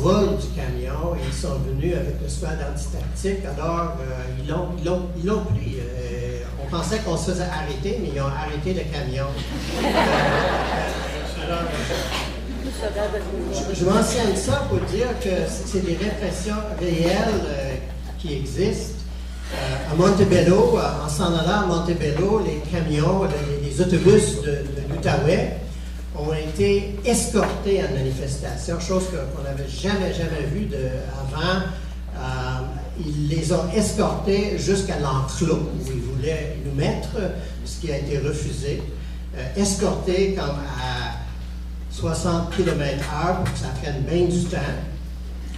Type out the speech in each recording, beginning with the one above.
vol du camion et ils sont venus avec le squad antitactique. Alors, ils l'ont pris. On pensait qu'on se faisait arrêter, mais ils ont arrêté le camion. Alors, je mentionne ça pour dire que c'est des répressions réelles qui existent. À Montebello, en s'en allant à Montebello, les camions, les autobus de l'Outaouais ont été escortés en manifestation, chose qu'on n'avait jamais vue avant. Ils les ont escortés jusqu'à l'enclos où ils voulaient nous mettre, ce qui a été refusé. Escortés comme à 60 km/h pour que ça prenne bien du temps.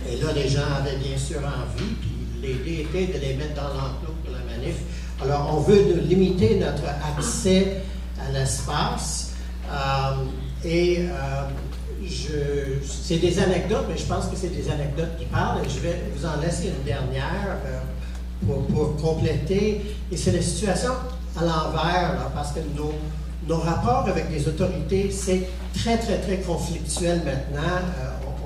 Et là, les gens avaient bien sûr envie, puis l'idée était de les mettre dans l'enclos pour la manif. Alors, on veut limiter notre accès à l'espace. C'est des anecdotes, mais je pense que c'est des anecdotes qui parlent. Et je vais vous en laisser une dernière pour compléter. Et c'est la situation à l'envers, là, parce que nos rapports avec les autorités, c'est très conflictuel maintenant.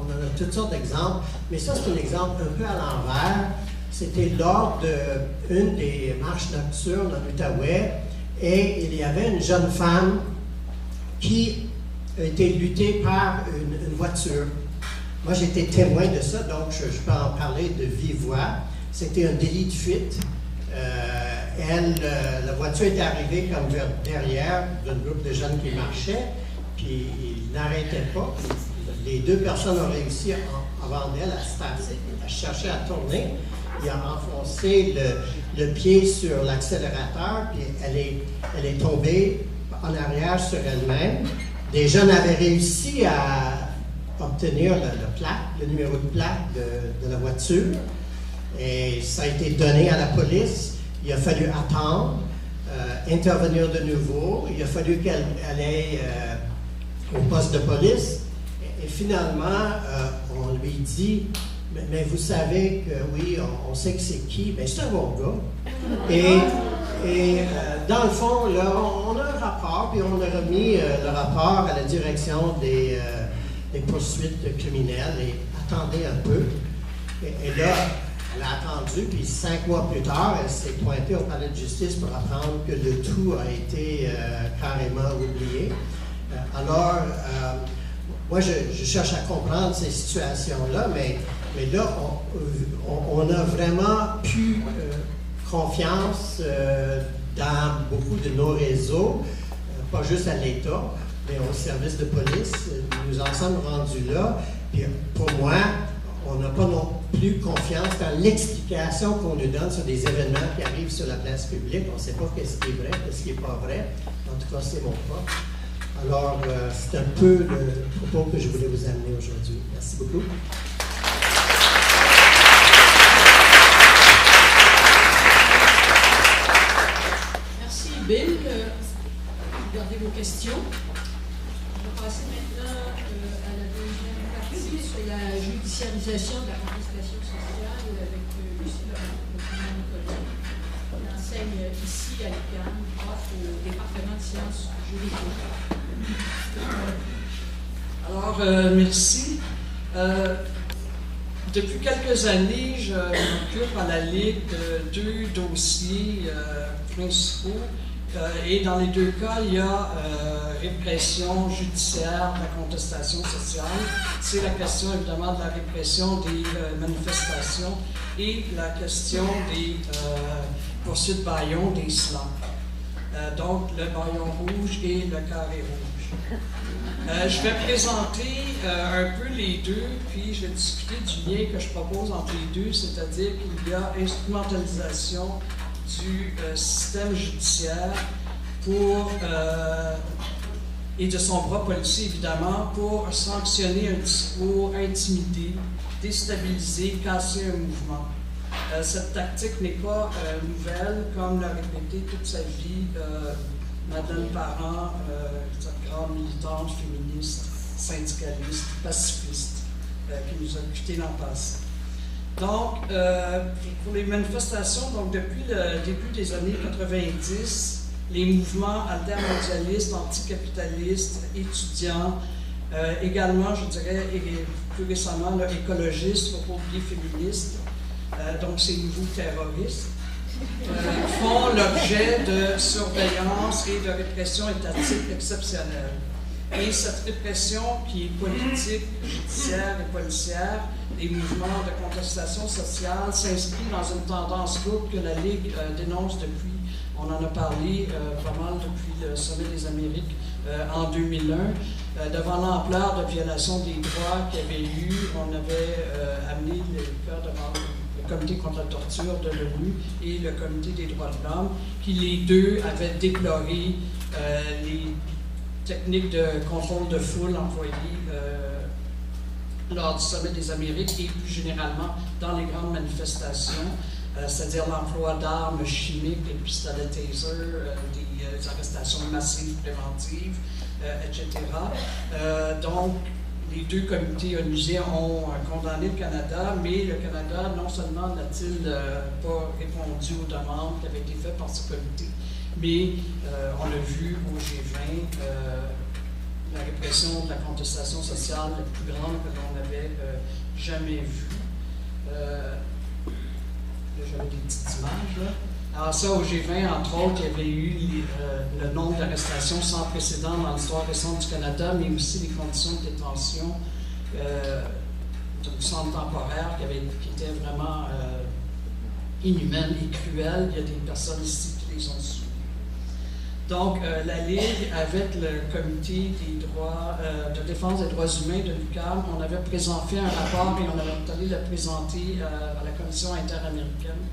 On en a toutes sortes d'exemples, mais ça, c'est un exemple un peu à l'envers. C'était lors d'une des marches nocturnes en Outaouais, et il y avait une jeune femme qui a été luttée par une voiture. Moi, j'étais témoin de ça, donc je peux en parler de vive voix. C'était un délit de fuite. La voiture était arrivée comme derrière d'un groupe de jeunes qui marchaient, puis ils n'arrêtaient pas. Les deux personnes ont réussi avant d'elle à se tasser, à chercher à tourner. Il a enfoncé le pied sur l'accélérateur, puis elle est tombée en arrière sur elle-même. Des jeunes avaient réussi à obtenir le numéro de plaque de la voiture, et ça a été donné à la police. Il a fallu attendre, intervenir de nouveau. Il a fallu qu'elle aille au poste de police. Et finalement, on lui dit, mais vous savez que oui, on sait que c'est qui. Bien, c'est un bon gars. Et dans le fond, là, on a un rapport, puis on a remis le rapport à la direction des poursuites criminelles. Et attendez un peu. Et là, elle a attendu, puis 5 mois plus tard, elle s'est pointée au palais de justice pour apprendre que le tout a été carrément oublié. Alors, moi, je cherche à comprendre ces situations-là, mais là, on a vraiment plus confiance dans beaucoup de nos réseaux, pas juste à l'État, mais aux services de police. Nous en sommes rendus là. Puis pour moi, on n'a pas non plus confiance dans l'explication qu'on nous donne sur des événements qui arrivent sur la place publique. On ne sait pas qu'est-ce qui est vrai, qu'est-ce qui n'est pas vrai. En tout cas, c'est mon cas. Alors, c'est un peu le propos que je voulais vous amener aujourd'hui. Merci beaucoup. Merci, Bill. Regardez vos questions. On va passer maintenant à la deuxième partie sur la judiciarisation de la contestation sociale avec Lucie Nicolas. Elle enseigne ici à l'UQAM, prof au département de sciences juridiques. Alors, merci. Depuis quelques années, je m'occupe à la Ligue de 2 dossiers principaux. Et dans les deux cas, il y a répression judiciaire de la contestation sociale. C'est la question évidemment de la répression des manifestations et la question des poursuites bâillons, des slams. Donc le bâillon rouge et le carré rouge. Je vais présenter un peu les deux, puis je vais discuter du lien que je propose entre les deux, c'est-à-dire qu'il y a instrumentalisation du système judiciaire et de son bras policier, évidemment, pour sanctionner un discours, intimider, déstabiliser, casser un mouvement. Cette tactique n'est pas nouvelle, comme l'a répété toute sa vie Madeleine Parent, cette grande militante féministe, syndicaliste, pacifiste, qui nous a quittés l'an passé. Donc, pour les manifestations, donc depuis le début des années 90, les mouvements altermondialistes, anticapitalistes, étudiants, également, je dirais, plus récemment, là, écologistes, faut pas oublier féministes, donc ces nouveaux terroristes, font l'objet de surveillance et de répression étatique exceptionnelle. Et cette répression qui est politique, judiciaire et policière, des mouvements de contestation sociale, s'inscrit dans une tendance lourde que la Ligue dénonce depuis, on en a parlé pas mal depuis le Sommet des Amériques en 2001, devant l'ampleur de violation des droits qu'il y avait eu, on avait amené le cas devant le Comité contre la torture de l'ONU et le Comité des droits de l'homme, qui les deux avaient déploré les techniques de contrôle de foule employées lors du Sommet des Amériques et plus généralement dans les grandes manifestations, c'est-à-dire l'emploi d'armes chimiques, des pistolets taser, des arrestations massives préventives, etc. Donc, les deux comités onusiens ont condamné le Canada, mais le Canada, non seulement n'a-t-il pas répondu aux demandes qui avaient été faites par ce comité, mais on l'a vu au G20, la répression de la contestation sociale la plus grande que l'on n'avait jamais vue. J'avais des petites images là. Alors ça, au G20, entre autres, il y avait eu le nombre d'arrestations sans précédent dans l'histoire récente du Canada, mais aussi les conditions de détention du centre temporaire qui étaient vraiment inhumaines et cruelles. Il y a des personnes ici qui les ont suivies. Donc, la Ligue, avec le Comité des droits, de défense des droits humains de l'UQAM, on avait fait un rapport et on avait allé le présenter à la Commission interaméricaine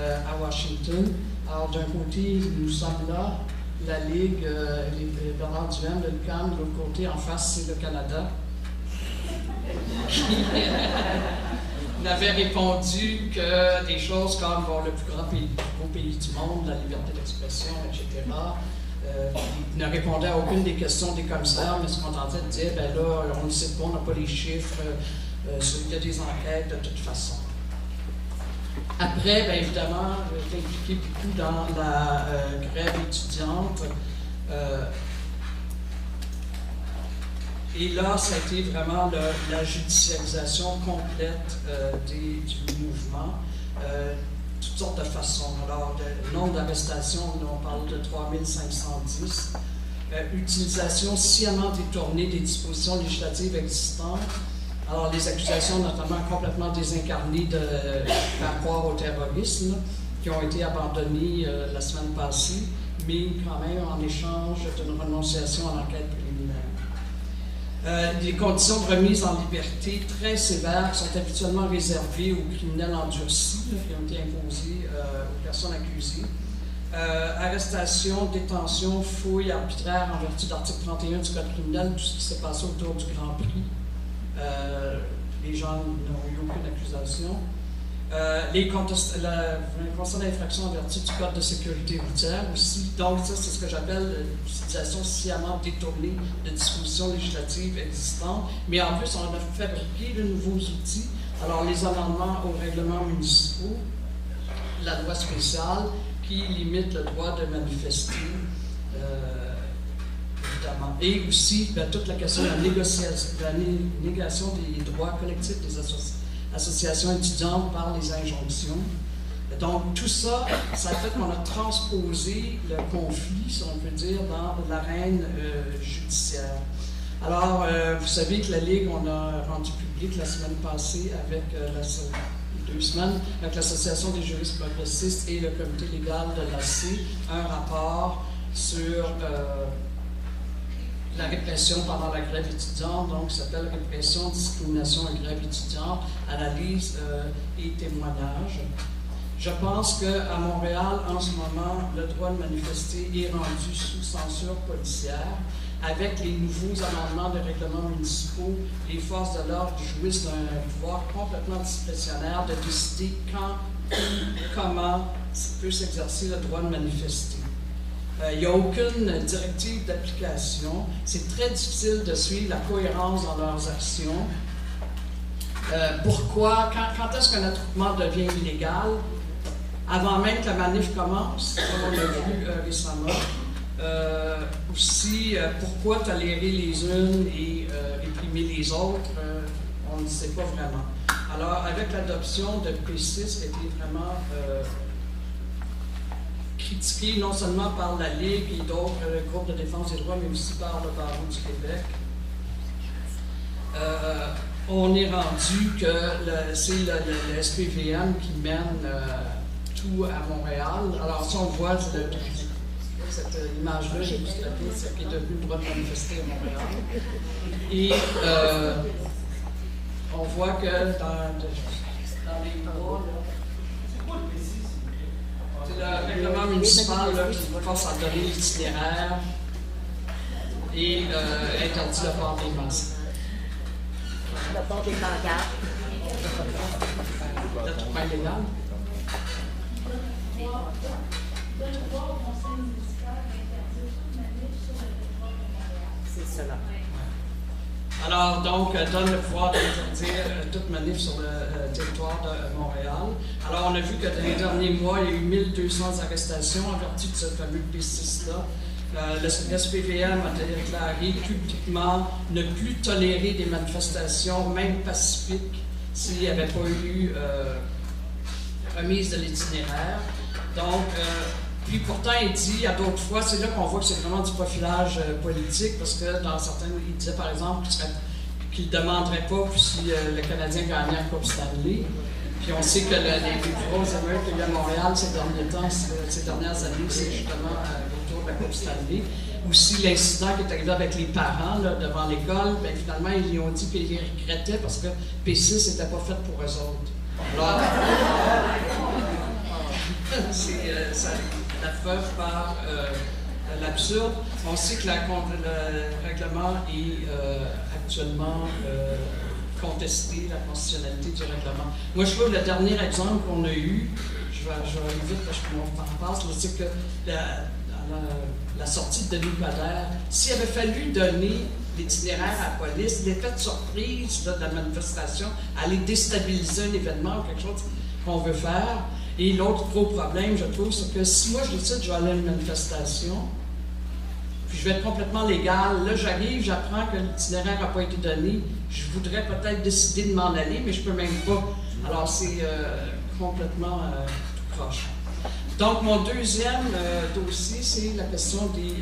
à Washington. Alors, d'un côté, nous sommes là, la Ligue, Bernard Duhem de l'UQAM, de l'autre côté, en face, c'est le Canada. On avait répondu que des choses comme le plus grand pays, beau pays du monde, la liberté d'expression, etc., il ne répondait à aucune des questions des commissaires, mais se contentait de dire, ben là, on ne sait pas, on n'a pas les chiffres, il y a des enquêtes de toute façon. Après, bien évidemment, j'ai été impliqué beaucoup dans la grève étudiante. Et là, ça a été vraiment la judiciarisation complète du mouvement. Toutes sortes de façons. Alors, le nombre d'arrestations, on parle de 3510. Utilisation sciemment détournée des dispositions législatives existantes. Alors, les accusations, notamment complètement désincarnées de rapport au terrorisme, qui ont été abandonnées la semaine passée, mais quand même en échange d'une renonciation à l'enquête préliminaire. Les conditions de remise en liberté très sévères sont habituellement réservées aux criminels endurcis qui ont été imposés aux personnes accusées. Arrestation, détention, fouille arbitraire en vertu de l'article 31 du Code criminel, tout ce qui s'est passé autour du Grand Prix. Les gens n'ont eu aucune accusation. Les constats d'infraction en vertu du Code de sécurité routière aussi. Donc, ça, c'est ce que j'appelle l'utilisation sciemment détournée de dispositions législatives existantes. Mais en plus, on a fabriqué de nouveaux outils. Alors, les amendements aux règlements municipaux, la loi spéciale qui limite le droit de manifester, évidemment. Et aussi, toute la question de la négation des droits collectifs des associations étudiantes par les injonctions. Donc, tout ça, ça a fait qu'on a transposé le conflit, si on peut dire, dans l'arène judiciaire. Alors, vous savez que la Ligue, on a rendu public la semaine passée avec 2 semaines, avec l'Association des juristes progressistes et le comité légal de l'AC, un rapport sur la répression pendant la grève étudiante, donc ça s'appelle Répression, discrimination et grève étudiante, analyse et témoignage. Je pense qu'à Montréal, en ce moment, le droit de manifester est rendu sous censure policière. Avec les nouveaux amendements de règlements municipaux, les forces de l'ordre jouissent d'un pouvoir complètement discrétionnaire de décider quand et comment peut s'exercer le droit de manifester. Il n'y a aucune directive d'application. C'est très difficile de suivre la cohérence dans leurs actions. Pourquoi? Quand est-ce qu'un attroupement devient illégal? Avant même que la manif commence, comme on l'a vu récemment. Aussi, pourquoi tolérer les unes et réprimer les autres? On on ne sait pas vraiment. Alors, avec l'adoption de P6, qui a été vraiment critiquée non seulement par la Ligue et d'autres groupes de défense des droits, mais aussi par le barreau du Québec, on est rendu que c'est le SPVM qui mène tout à Montréal. Alors, si on voit cette image-là, j'ai vu ce qui est devenu le droit de manifester à Montréal. Et on voit que dans les lois, c'est le règlement municipal là, qui force à donner l'itinéraire et interdit le port des masques. Le port des pancartes. Le troupeau illégal. C'est cela. Alors, donc, donne le pouvoir d'interdire toute manif sur le territoire de Montréal. Alors, on a vu que dans les derniers mois, il y a eu 1200 arrestations en vertu de ce fameux P6-là. Le SPVM a déclaré publiquement ne plus tolérer des manifestations, même pacifiques, s'il n'y avait pas eu remise de l'itinéraire. Donc, puis pourtant, il dit à d'autres fois, c'est là qu'on voit que c'est vraiment du profilage politique, parce que dans certains, il disait par exemple qu'il ne demanderait pas si le Canadien gagnait la Coupe Stanley. Puis on sait que les plus grosses émeutes qu'il y a à Montréal ces derniers temps, ces dernières années, c'est justement autour de la Coupe Stanley. Aussi l'incident qui est arrivé avec les parents là, devant l'école, bien, finalement, ils ont dit qu'ils regrettaient parce que P6 n'était pas fait pour eux autres. Alors, c'est la preuve par l'absurde. On sait que le règlement est actuellement contesté, la constitutionnalité du règlement. Moi, je trouve le dernier exemple qu'on a eu, je vais aller vite parce que je m'en passe, c'est que la sortie de Denis Coderre, s'il avait fallu donner l'itinéraire à la police, l'effet de surprise de la manifestation, aller déstabiliser un événement ou quelque chose qu'on veut faire. Et l'autre gros problème, je trouve, c'est que si moi je décide que je vais aller à une manifestation, puis je vais être complètement légal, là j'arrive, j'apprends que l'itinéraire n'a pas été donné, je voudrais peut-être décider de m'en aller, mais je ne peux même pas. Alors c'est complètement tout croche. Donc mon deuxième dossier, c'est la question des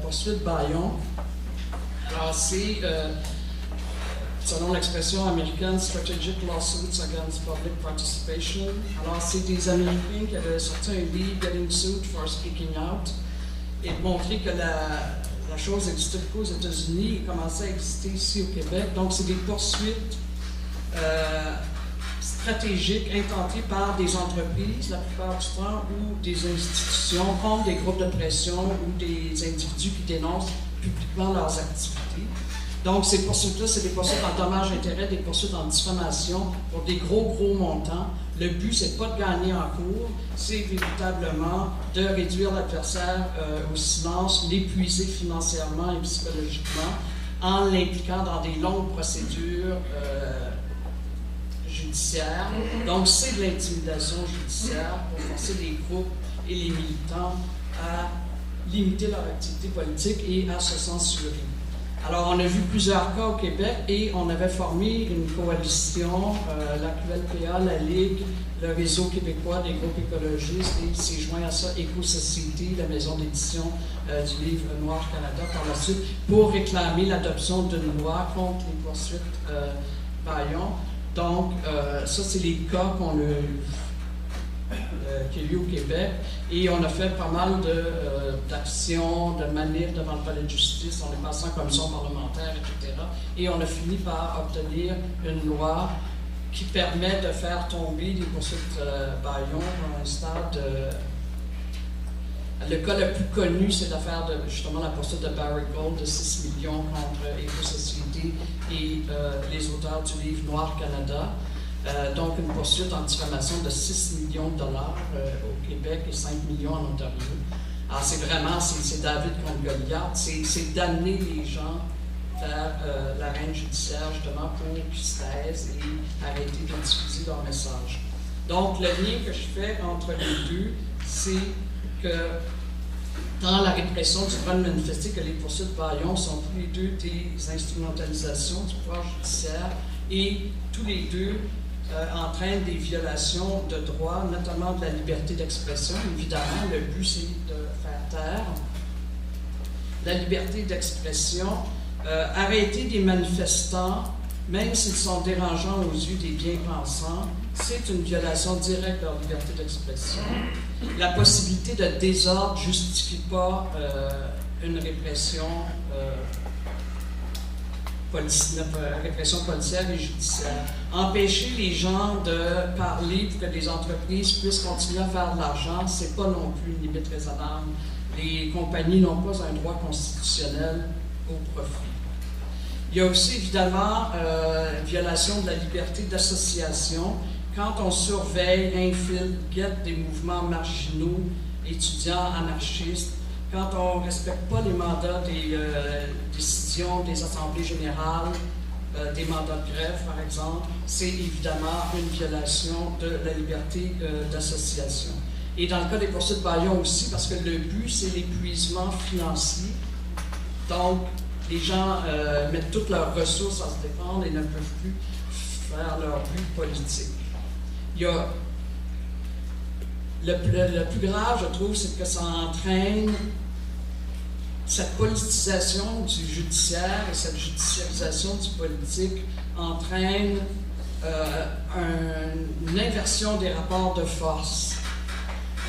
poursuites bâillons. Alors c'est, selon l'expression américaine, Strategic Lawsuits Against Public Participation. Alors, c'est des Américains qui avaient sorti un livre, Getting Sued for Speaking Out, et montré que la chose existait beaucoup aux États-Unis et commençait à exister ici au Québec. Donc, c'est des poursuites stratégiques intentées par des entreprises, la plupart du temps, ou des institutions, contre des groupes de pression ou des individus qui dénoncent publiquement leurs activités. Donc, ces poursuites-là, c'est des poursuites en dommages-intérêts, des poursuites en diffamation pour des gros montants. Le but, c'est pas de gagner en cours, c'est véritablement de réduire l'adversaire au silence, l'épuiser financièrement et psychologiquement, en l'impliquant dans des longues procédures judiciaires. Donc, c'est de l'intimidation judiciaire pour forcer les groupes et les militants à limiter leur activité politique et à se censurer. Alors, on a vu plusieurs cas au Québec et on avait formé une coalition, la QLPA, la Ligue, le Réseau québécois des groupes écologistes, et s'est joint à ça Éco-Société, la maison d'édition du livre Noir Canada par la suite, pour réclamer l'adoption d'une loi contre les poursuites bâillons. Donc, ça, c'est les cas qu'on a qui a eu au Québec, et on a fait pas mal d'actions, de manifs devant le palais de justice, on est passé en commission parlementaire, etc. Et on a fini par obtenir une loi qui permet de faire tomber les poursuites bâillons à un stade. Le cas le plus connu, c'est l'affaire de justement la poursuite de Barry Gold de 6 millions contre Éco-Société et les auteurs du livre Noir Canada. Donc, une poursuite en diffamation de 6 millions de dollars au Québec et 5 millions en Ontario. Alors, c'est vraiment, c'est David contre Goliath, c'est d'amener les gens vers l'arène judiciaire, justement, pour qu'ils se taisent et arrêter de diffuser leur message. Donc, le lien que je fais entre les deux, c'est que dans la répression du droit de manifester, que les poursuites bâillons sont tous les deux des instrumentalisations du pouvoir judiciaire et tous les deux entraînent des violations de droits, notamment de la liberté d'expression. Évidemment, le but, c'est de faire taire la liberté d'expression, arrêter des manifestants, même s'ils sont dérangeants aux yeux des bien-pensants, c'est une violation directe de leur liberté d'expression. La possibilité de désordre ne justifie pas une répression policière et judiciaire. Empêcher les gens de parler pour que les entreprises puissent continuer à faire de l'argent, ce n'est pas non plus une limite raisonnable. Les compagnies n'ont pas un droit constitutionnel au profit. Il y a aussi évidemment violation de la liberté d'association. Quand on surveille, infiltre, guette des mouvements marginaux, étudiants, anarchistes, quand on ne respecte pas les mandats des décisions des assemblées générales, des mandats de grève par exemple, c'est évidemment une violation de la liberté d'association. Et dans le cas des poursuites Baillon aussi, parce que le but c'est l'épuisement financier, donc les gens mettent toutes leurs ressources à se défendre et ne peuvent plus faire leur but politique. Il y a le plus grave, je trouve, c'est que ça entraîne cette politisation du judiciaire et cette judiciarisation du politique entraîne une inversion des rapports de force.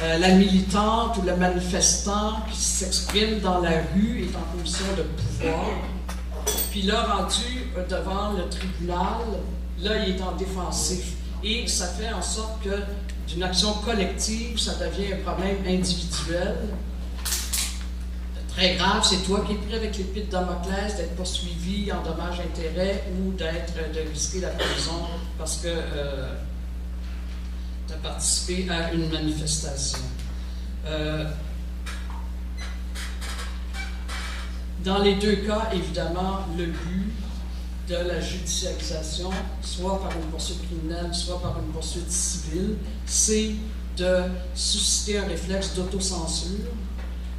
La militante ou le manifestant qui s'exprime dans la rue est en position de pouvoir. Puis là, rendu devant le tribunal, là, il est en défensif. Et ça fait en sorte que d'une action collective, ça devient un problème individuel. Très grave, c'est toi qui es pris avec l'épée de Damoclès d'être poursuivi en dommages-intérêts ou de risquer la prison parce que tu as participé à une manifestation. Dans les deux cas, évidemment, le but de la judiciarisation, soit par une poursuite criminelle, soit par une poursuite civile, c'est de susciter un réflexe d'autocensure.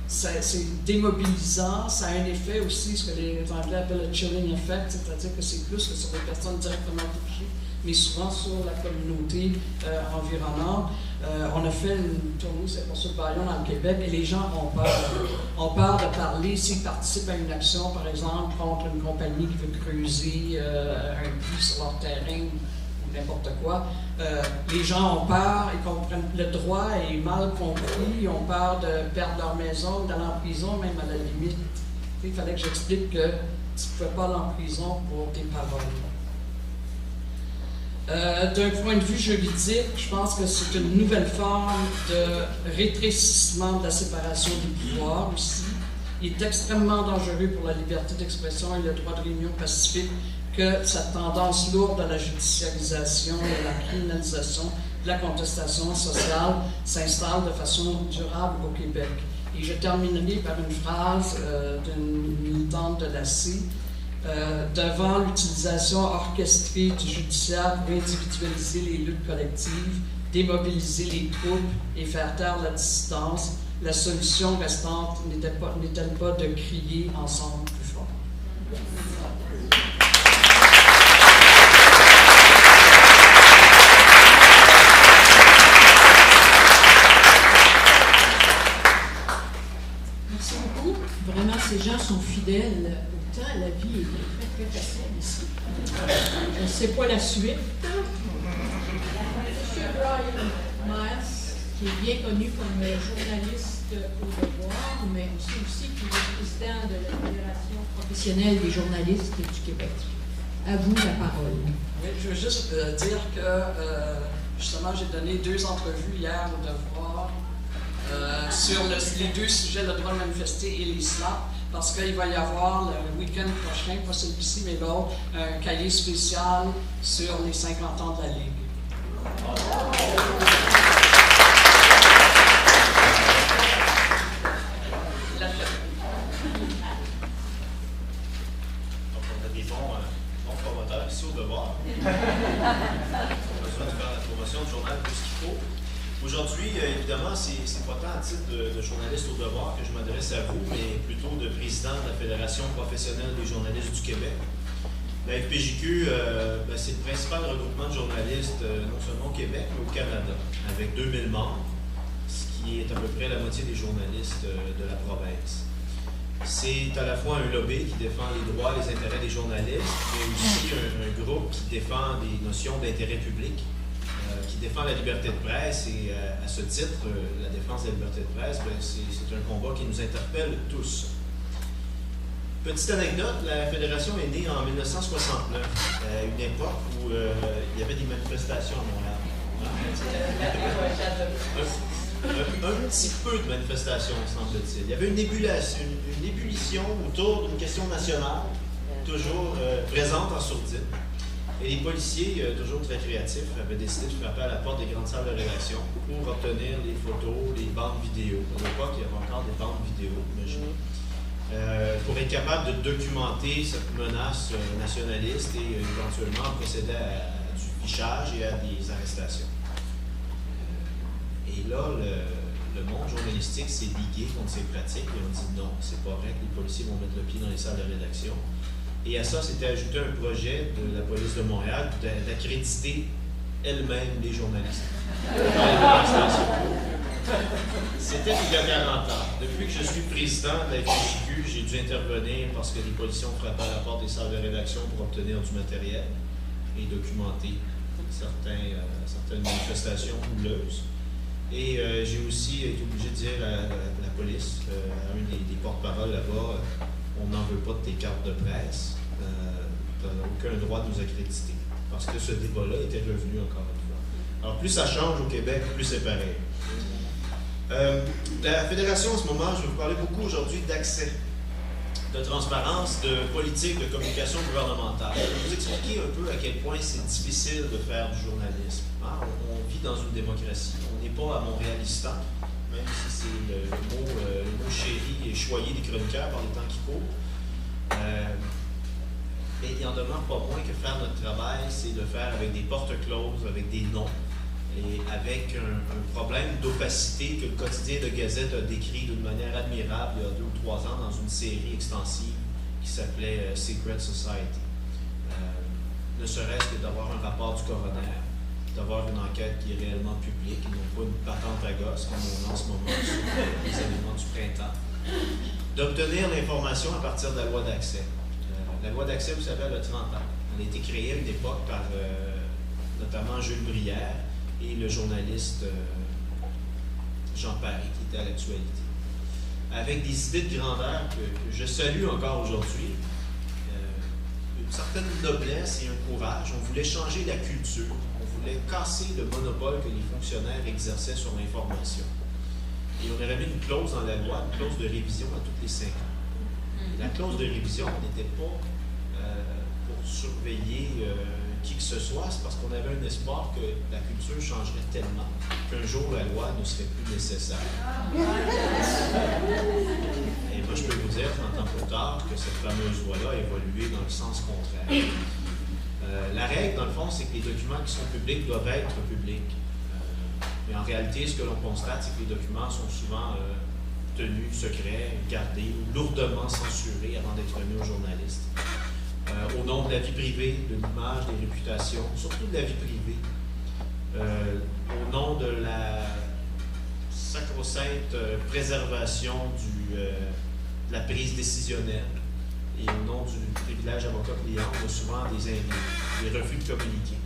C'est démobilisant, ça a un effet aussi, ce que les Anglais appellent le chilling effect, c'est-à-dire que c'est plus que sur les personnes directement touchées, mais souvent sur la communauté environnante. On a fait une tournée sur poursuite Baillon dans le Québec et les gens ont peur. Ont peur de parler s'ils participent à une action, par exemple, contre une compagnie qui veut creuser un puits sur leur terrain ou n'importe quoi. Les gens ont peur, ils comprennent, le droit est mal compris, ils ont peur de perdre leur maison, d'aller en prison, même à la limite. Il fallait que j'explique que tu ne pouvais pas aller en prison pour tes paroles. D'un point de vue juridique, je pense que c'est une nouvelle forme de rétrécissement de la séparation des pouvoirs aussi. Il est extrêmement dangereux pour la liberté d'expression et le droit de réunion pacifique que cette tendance lourde à la judiciarisation et à la criminalisation de la contestation sociale s'installe de façon durable au Québec. Et je terminerai par une phrase d'une militante de l'AC. Devant l'utilisation orchestrée du judiciaire pour individualiser les luttes collectives, démobiliser les troupes et faire taire la dissidence, la solution restante n'est-elle pas de crier ensemble plus fort? Merci beaucoup. Vraiment, ces gens sont fidèles. La vie est très, très facile ici. Je ne sais pas la suite. M. Brian Myers, qui est bien connu comme journaliste au Devoir, mais aussi qui est président de la Fédération professionnelle des journalistes du Québec. À vous la parole. Oui, je veux juste dire que, justement, j'ai donné 2 entrevues hier au Devoir sur les 2 sujets, le droit de manifester et les SLAP. Parce qu'il va y avoir le week-end prochain, pas celui-ci, mais l'autre, un cahier spécial sur les 50 ans de la Ligue. Donc, on a des bons promoteurs ici au Devoir. On a besoin de faire la promotion du journal plus qu'il faut. Aujourd'hui, évidemment, c'est pas tant à titre de journaliste au Devoir que je m'adresse à vous, mais plutôt de président de la Fédération professionnelle des journalistes du Québec. La FPJQ, c'est le principal regroupement de journalistes, non seulement au Québec, mais au Canada, avec 2000 membres, ce qui est à peu près la moitié des journalistes de la province. C'est à la fois un lobby qui défend les droits et les intérêts des journalistes, mais aussi un groupe qui défend des notions d'intérêt public, qui défend la liberté de presse. Et à ce titre, la défense de la liberté de presse, c'est un combat qui nous interpelle tous. Petite anecdote, la Fédération est née en 1969, à une époque où il y avait des manifestations à Montréal. Un petit peu de manifestations, semble-t-il. Il y avait une ébullition autour d'une question nationale, toujours présente en sourdine. Et les policiers, toujours très créatifs, avaient décidé de frapper à la porte des grandes salles de rédaction pour obtenir les photos, les bandes vidéo. À l'époque, il y avait encore des bandes vidéo, imaginez. Pour être capable de documenter cette menace nationaliste et éventuellement procéder à du fichage et à des arrestations. Et là, le monde journalistique s'est ligué contre ces pratiques et on dit non, c'est pas vrai que les policiers vont mettre le pied dans les salles de rédaction. Et à ça, s'était ajouté un projet de la police de Montréal d'accréditer elle-même les journalistes. C'était il y a 40 ans. Depuis que je suis président de la FPJQ, j'ai dû intervenir parce que les policiers ont frappé à la porte des salles de rédaction pour obtenir du matériel et documenter certaines manifestations houleuses. Et j'ai aussi été obligé de dire à la police, à un des porte-paroles là-bas, on n'en veut pas de tes cartes de presse, tu n'as aucun droit de nous accréditer. Parce que ce débat-là était revenu encore une fois. Alors plus ça change au Québec, plus c'est pareil. La Fédération, en ce moment, je vais vous parler beaucoup aujourd'hui d'accès, de transparence, de politique, de communication gouvernementale. Je vais vous expliquer un peu à quel point c'est difficile de faire du journalisme. On vit dans une démocratie. On n'est pas à Montréalistan, même si c'est le mot chéri et choyé des chroniqueurs par les temps qui courent. Mais il en demeure pas moins que faire notre travail, c'est de faire avec des portes closes, avec des noms, et avec un problème d'opacité que le quotidien de Gazette a décrit d'une manière admirable il y a 2 ou 3 ans dans une série extensive qui s'appelait Secret Society. Ne serait-ce que d'avoir un rapport du coroner, d'avoir une enquête qui est réellement publique et non pas une patente à gosse comme on a en ce moment sur les événements du printemps. D'obtenir l'information à partir de la loi d'accès. La loi d'accès, vous savez, elle a 30 ans. Elle a été créée à une époque par notamment Jules Brière et le journaliste Jean Paré, qui était à l'actualité. Avec des idées de grandeur que je salue encore aujourd'hui, une certaine noblesse et un courage. On voulait changer la culture, on voulait casser le monopole que les fonctionnaires exerçaient sur l'information. Et on avait mis une clause dans la loi, une clause de révision à toutes les 5 ans. Et la clause de révision n'était pas pour surveiller qui que ce soit, c'est parce qu'on avait un espoir que la culture changerait tellement qu'un jour la loi ne serait plus nécessaire. Et moi, je peux vous dire, 30 ans plus tard, que cette fameuse loi-là a évolué dans le sens contraire. La règle, dans le fond, c'est que les documents qui sont publics doivent être publics. Mais en réalité, ce que l'on constate, c'est que les documents sont souvent tenus secrets, gardés ou lourdement censurés avant d'être remis aux journalistes. Au nom de la vie privée, de l'image, des réputations, surtout de la vie privée, au nom de la sacro-sainte préservation de la prise décisionnelle et au nom du privilège avocat-client, on a souvent des refus de communiquer.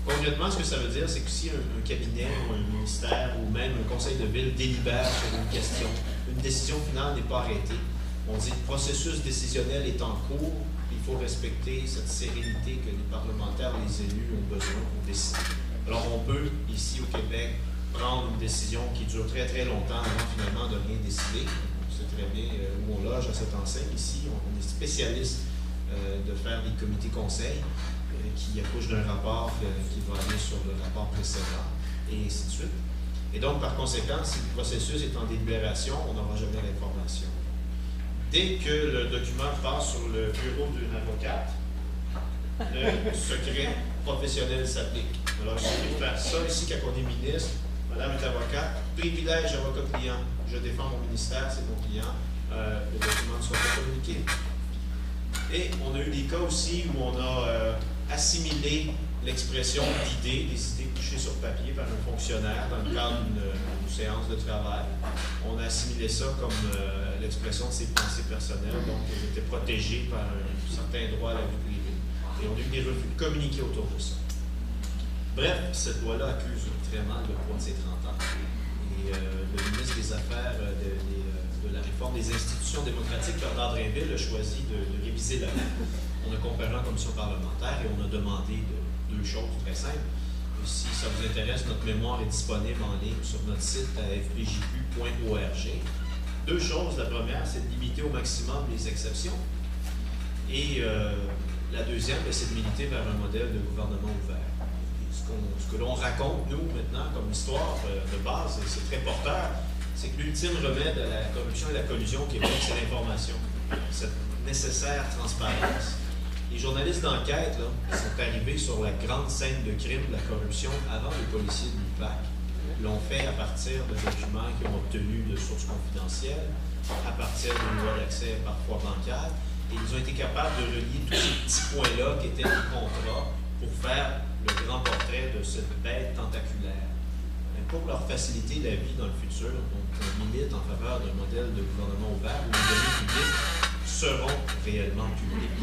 Concrètement, ce que ça veut dire, c'est que si un cabinet ou un ministère ou même un conseil de ville délibère sur une question, une décision finale n'est pas arrêtée, on dit que le processus décisionnel est en cours, il faut respecter cette sérénité que les parlementaires, les élus ont besoin pour décider. Alors on peut, ici au Québec, prendre une décision qui dure très très longtemps avant finalement de rien décider. On sait très bien où on loge à cette enseigne ici. On est spécialiste de faire des comités conseils qui accouchent d'un rapport qui va aller sur le rapport précédent, et ainsi de suite. Et donc, par conséquent, si le processus est en délibération, on n'aura jamais l'information. Dès que le document passe sur le bureau d'une avocate, le secret professionnel s'applique. Alors, il suffit de faire ça ici quand on est ministre. Madame est avocate, privilège avocat-client. Je défends mon ministère, c'est mon client. Le document ne soit pas communiqué. Et on a eu des cas aussi où on a assimilé l'expression d'idées, des idées couchées sur papier par un fonctionnaire dans le cadre d'une séance de travail. On a assimilé ça comme l'expression de ses pensées personnelles, donc elles étaient protégées par un certain droit à la vie privée. Et on a eu des refus de communiquer autour de ça. Bref, cette loi-là accuse très mal le poids de ses 30 ans. Et le ministre des Affaires de la réforme des institutions démocratiques, Bernard Drinville, a choisi de réviser la loi. On a comparé en commission parlementaire et on a demandé deux choses très simples. Si ça vous intéresse, notre mémoire est disponible en ligne sur notre site à fpjq.org. Deux choses. La première, c'est de limiter au maximum les exceptions. Et la deuxième, c'est de militer vers un modèle de gouvernement ouvert. Ce que l'on raconte, nous, maintenant, comme histoire de base, et c'est très porteur, c'est que l'ultime remède à la corruption et la collusion au Québec, c'est l'information. Cette nécessaire transparence. Les journalistes d'enquête sont arrivés sur la grande scène de crime de la corruption avant les policiers de l'UPAC. L'ont fait à partir de documents qu'ils ont obtenus de sources confidentielles, à partir d'une loi d'accès parfois bancaire, et ils ont été capables de relier tous ces petits points-là qui étaient des contrats pour faire le grand portrait de cette bête tentaculaire. Et pour leur faciliter la vie dans le futur, on milite en faveur d'un modèle de gouvernement ouvert où les données publiques seront réellement publiques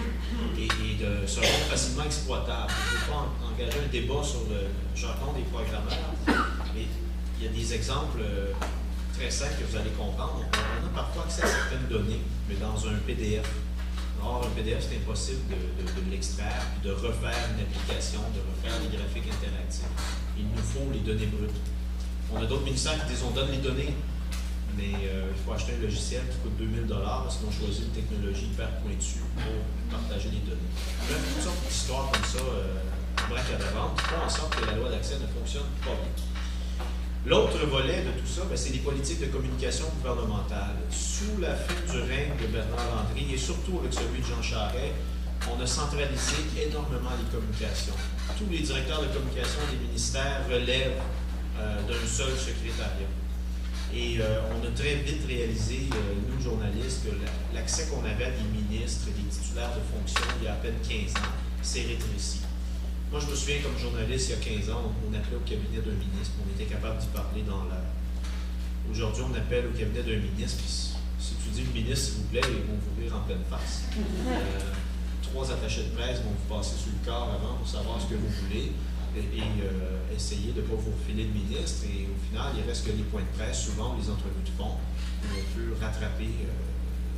et seront facilement exploitables. Je ne veux pas engager un débat sur le jargon des programmeurs, mais il y a des exemples très simples que vous allez comprendre. On a parfois accès à certaines données, mais dans un PDF. Or, un PDF, c'est impossible de l'extraire, puis de refaire une application, de refaire des graphiques interactifs. Il nous faut les données brutes. On a d'autres ministères qui disent on donne les données, mais il faut acheter un logiciel qui coûte 2000 $, parce qu'on choisit une technologie hyper pointue pour partager les données. Bref, toutes sortes d'histoires comme ça, abracadabrantes, qui font en sorte que la loi d'accès ne fonctionne pas bien. L'autre volet de tout ça, c'est les politiques de communication gouvernementale. Sous la fin du règne de Bernard Landry et surtout avec celui de Jean Charest, on a centralisé énormément les communications. Tous les directeurs de communication des ministères relèvent d'un seul secrétariat. Et on a très vite réalisé, nous journalistes, que l'accès qu'on avait à des ministres et des titulaires de fonctions il y a à peine 15 ans s'est rétréci. Moi, je me souviens, comme journaliste, il y a 15 ans, on appelait au cabinet d'un ministre, on était capable d'y parler dans l'heure. Aujourd'hui, on appelle au cabinet d'un ministre, puis si tu dis le ministre, s'il vous plaît, ils vont vous rire en pleine face. 3 attachés de presse vont vous passer sur le corps avant pour savoir ce que vous voulez et essayer de ne pas vous refiler le ministre. Et au final, il reste que les points de presse, souvent, les entrevues de fond, où on peut rattraper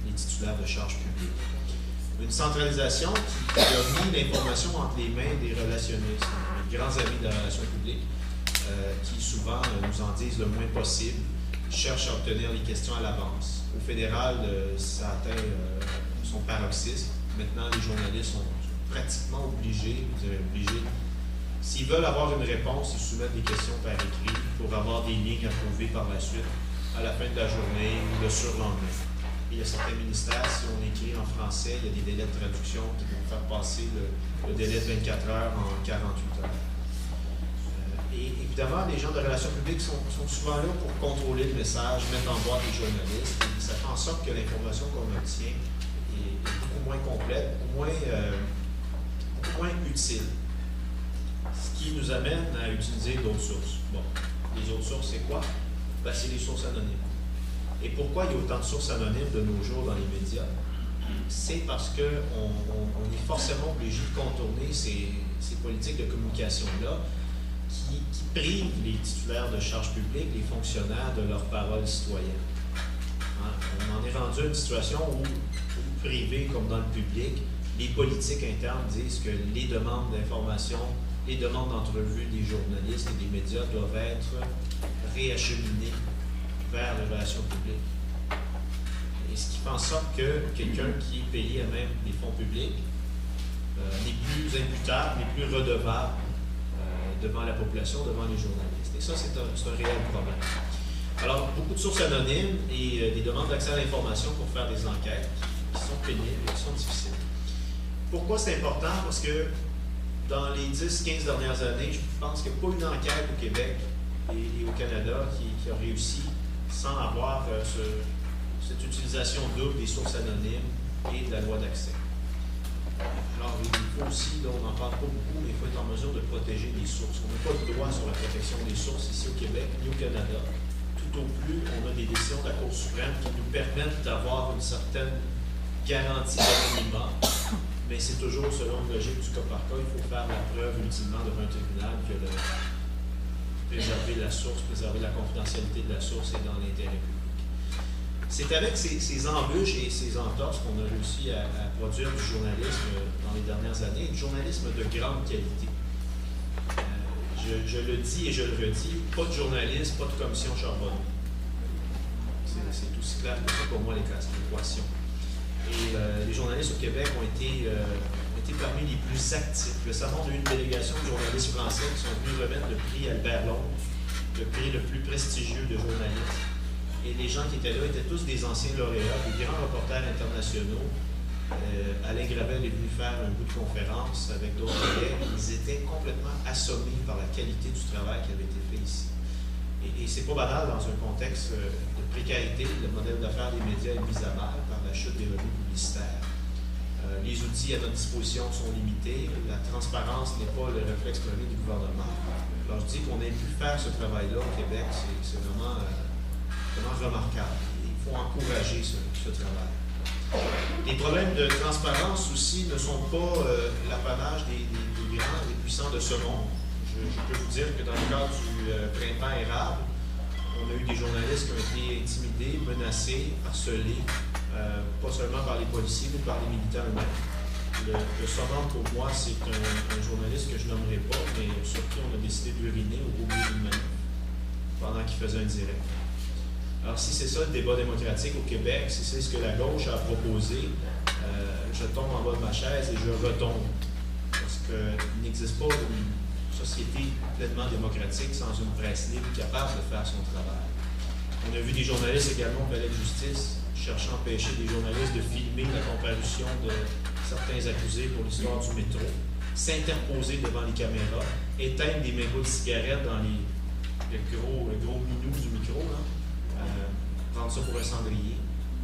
les titulaires de charges publiques. Une centralisation qui a mis l'information entre les mains des relationnistes, les grands amis de la relation publique, qui souvent nous en disent le moins possible, cherchent à obtenir les questions à l'avance. Au fédéral, ça atteint son paroxysme. Maintenant, les journalistes sont pratiquement obligés, s'ils veulent avoir une réponse, ils soumettent des questions par écrit pour avoir des lignes approuvées par la suite, à la fin de la journée ou le surlendemain. Il y a certains ministères, si on écrit en français, il y a des délais de traduction qui vont faire passer le délai de 24 heures en 48 heures. Et évidemment, les gens de relations publiques sont souvent là pour contrôler le message, mettre en boîte les journalistes. Et ça fait en sorte que l'information qu'on obtient est beaucoup moins complète, beaucoup moins utile. Ce qui nous amène à utiliser d'autres sources. Bon, les autres sources, c'est quoi? C'est les sources anonymes. Et pourquoi il y a autant de sources anonymes de nos jours dans les médias? C'est parce qu'on est forcément obligé de contourner ces politiques de communication-là qui privent les titulaires de charges publiques, les fonctionnaires, de leur parole citoyenne. Hein? On en est rendu à une situation où, privé comme dans le public, les politiques internes disent que les demandes d'information, les demandes d'entrevue des journalistes et des médias doivent être réacheminées vers les relations publiques. Et ce qui fait en sorte que quelqu'un qui est payé à même les fonds publics n'est plus imputable, n'est plus redevable devant la population, devant les journalistes. Et ça, c'est un réel problème. Alors, beaucoup de sources anonymes et des demandes d'accès à l'information pour faire des enquêtes qui sont pénibles et qui sont difficiles. Pourquoi c'est important? Parce que dans les 10-15 dernières années, je pense qu'il n'y a pas une enquête au Québec et au Canada qui a réussi sans avoir cette utilisation double des sources anonymes et de la loi d'accès. Alors, il faut aussi, là, on n'en parle pas beaucoup, mais il faut être en mesure de protéger les sources. On n'a pas de droit sur la protection des sources ici au Québec ni au Canada. Tout au plus, on a des décisions de la Cour suprême qui nous permettent d'avoir une certaine garantie d'anonymat, mais c'est toujours selon une logique du cas par cas. Il faut faire la preuve ultimement devant un tribunal que préserver la source, préserver la confidentialité de la source est dans l'intérêt public. C'est avec ces embûches et ces entorses qu'on a réussi à produire du journalisme dans les dernières années, du journalisme de grande qualité. Je le dis et je le redis, pas de journalisme, pas de commission Charbonneau. C'est aussi clair que ça pour moi l'équation. Et les journalistes au Québec ont été parmi les plus actifs. Récemment, on a eu une délégation de journalistes français qui sont venus remettre le prix Albert Londres, le prix le plus prestigieux de journalisme. Et les gens qui étaient là étaient tous des anciens lauréats, des grands reporters internationaux. Alain Gravel est venu faire un bout de conférence avec d'autres collègues. Ils étaient complètement assommés par la qualité du travail qui avait été fait ici. Et c'est pas banal dans un contexte de précarité. Le modèle d'affaires des médias est mis à mal par la chute des revenus publicitaires. Les outils à notre disposition sont limités. La transparence n'est pas le réflexe premier du gouvernement. Alors je dis qu'on ait pu faire ce travail-là au Québec, c'est vraiment remarquable. Il faut encourager ce travail. Les problèmes de transparence aussi ne sont pas l'apanage des grands et puissants de ce monde. Je peux vous dire que dans le cadre du printemps érable, on a eu des journalistes qui ont été intimidés, menacés, harcelés, pas seulement par les policiers, mais par les militants eux-mêmes. Le summum pour moi, c'est un journaliste que je nommerai pas, mais sur qui on a décidé d'uriner au beau milieu d'une manif pendant qu'il faisait un direct. Alors, si c'est ça le débat démocratique au Québec, si c'est ce que la gauche a proposé, je tombe en bas de ma chaise et je retombe. Parce qu'il n'existe pas une société pleinement démocratique sans une presse libre capable de faire son travail. On a vu des journalistes également au palais de justice cherchant à empêcher des journalistes de filmer la comparution de certains accusés pour l'histoire du métro, s'interposer devant les caméras, éteindre des mégots de cigarettes dans le gros minou du micro, là. Prendre ça pour un cendrier,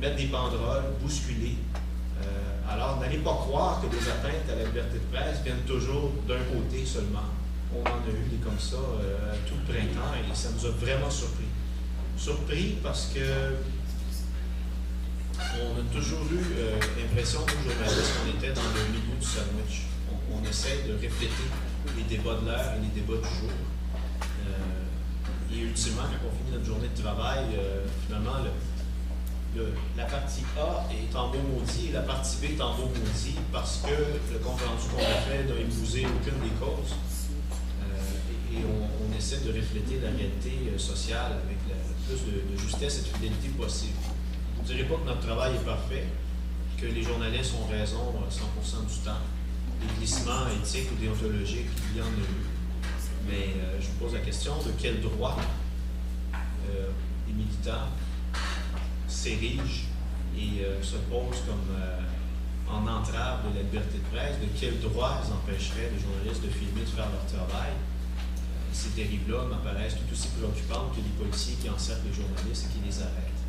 mettre des banderoles, bousculer. Alors, n'allez pas croire que des atteintes à la liberté de presse viennent toujours d'un côté seulement. On en a eu des comme ça tout le printemps et ça nous a vraiment surpris. Surpris parce que on a toujours eu l'impression, nous, journalistes, qu'on était dans le milieu du sandwich. On essaie de refléter les débats de l'heure et les débats du jour. Et ultimement, quand on finit notre journée de travail, finalement, la partie A est en beau maudit et la partie B est en beau maudit parce que le compte rendu qu'on a fait n'a épousé aucune des causes. Et on essaie de refléter la réalité sociale avec le plus de justesse et de fidélité possible. Je ne dirais pas que notre travail est parfait, que les journalistes ont raison 100% du temps. Des glissements éthiques ou déontologiques, il y en a eu. Mais je vous pose la question de quel droit les militants s'érigent et se posent comme en entrave de la liberté de presse, de quel droit ils empêcheraient les journalistes de filmer, de faire leur travail. Ces dérives-là m'apparaissent tout aussi préoccupantes que les policiers qui encerclent les journalistes et qui les arrêtent.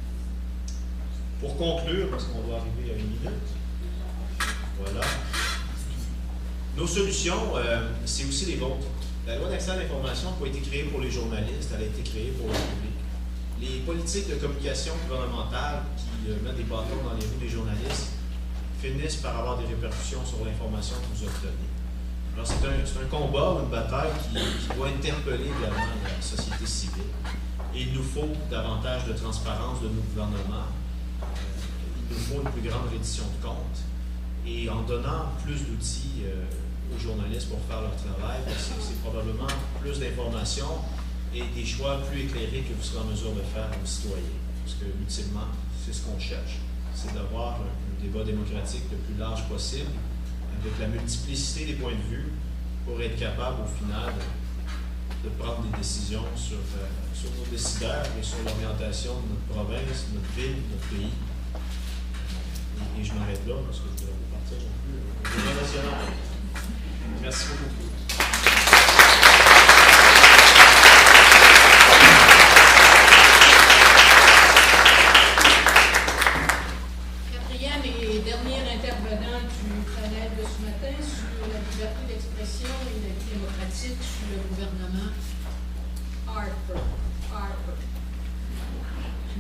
Pour conclure, parce qu'on doit arriver à 1 minute, voilà. Nos solutions, c'est aussi les vôtres. La loi d'accès à l'information n'a pas été créée pour les journalistes, elle a été créée pour le public. Les politiques de communication gouvernementale qui mettent des bâtons dans les roues des journalistes finissent par avoir des répercussions sur l'information que vous obtenez. Alors c'est un combat ou une bataille qui doit interpeller également la société civile. Et il nous faut davantage de transparence de nos gouvernements. Il nous faut une plus grande reddition de comptes. Et en donnant plus d'outils aux journalistes pour faire leur travail, c'est probablement plus d'informations et des choix plus éclairés que vous serez en mesure de faire aux citoyens. Parce que, ultimement, c'est ce qu'on cherche. C'est d'avoir un débat démocratique le plus large possible, avec la multiplicité des points de vue, pour être capable, au final, de prendre des décisions sur nos décideurs et sur l'orientation de notre province, notre ville, notre pays. Et je m'arrête là, parce que je voudrais partir non plus au débat national. Merci beaucoup. Quatrième et dernier intervenant du panel de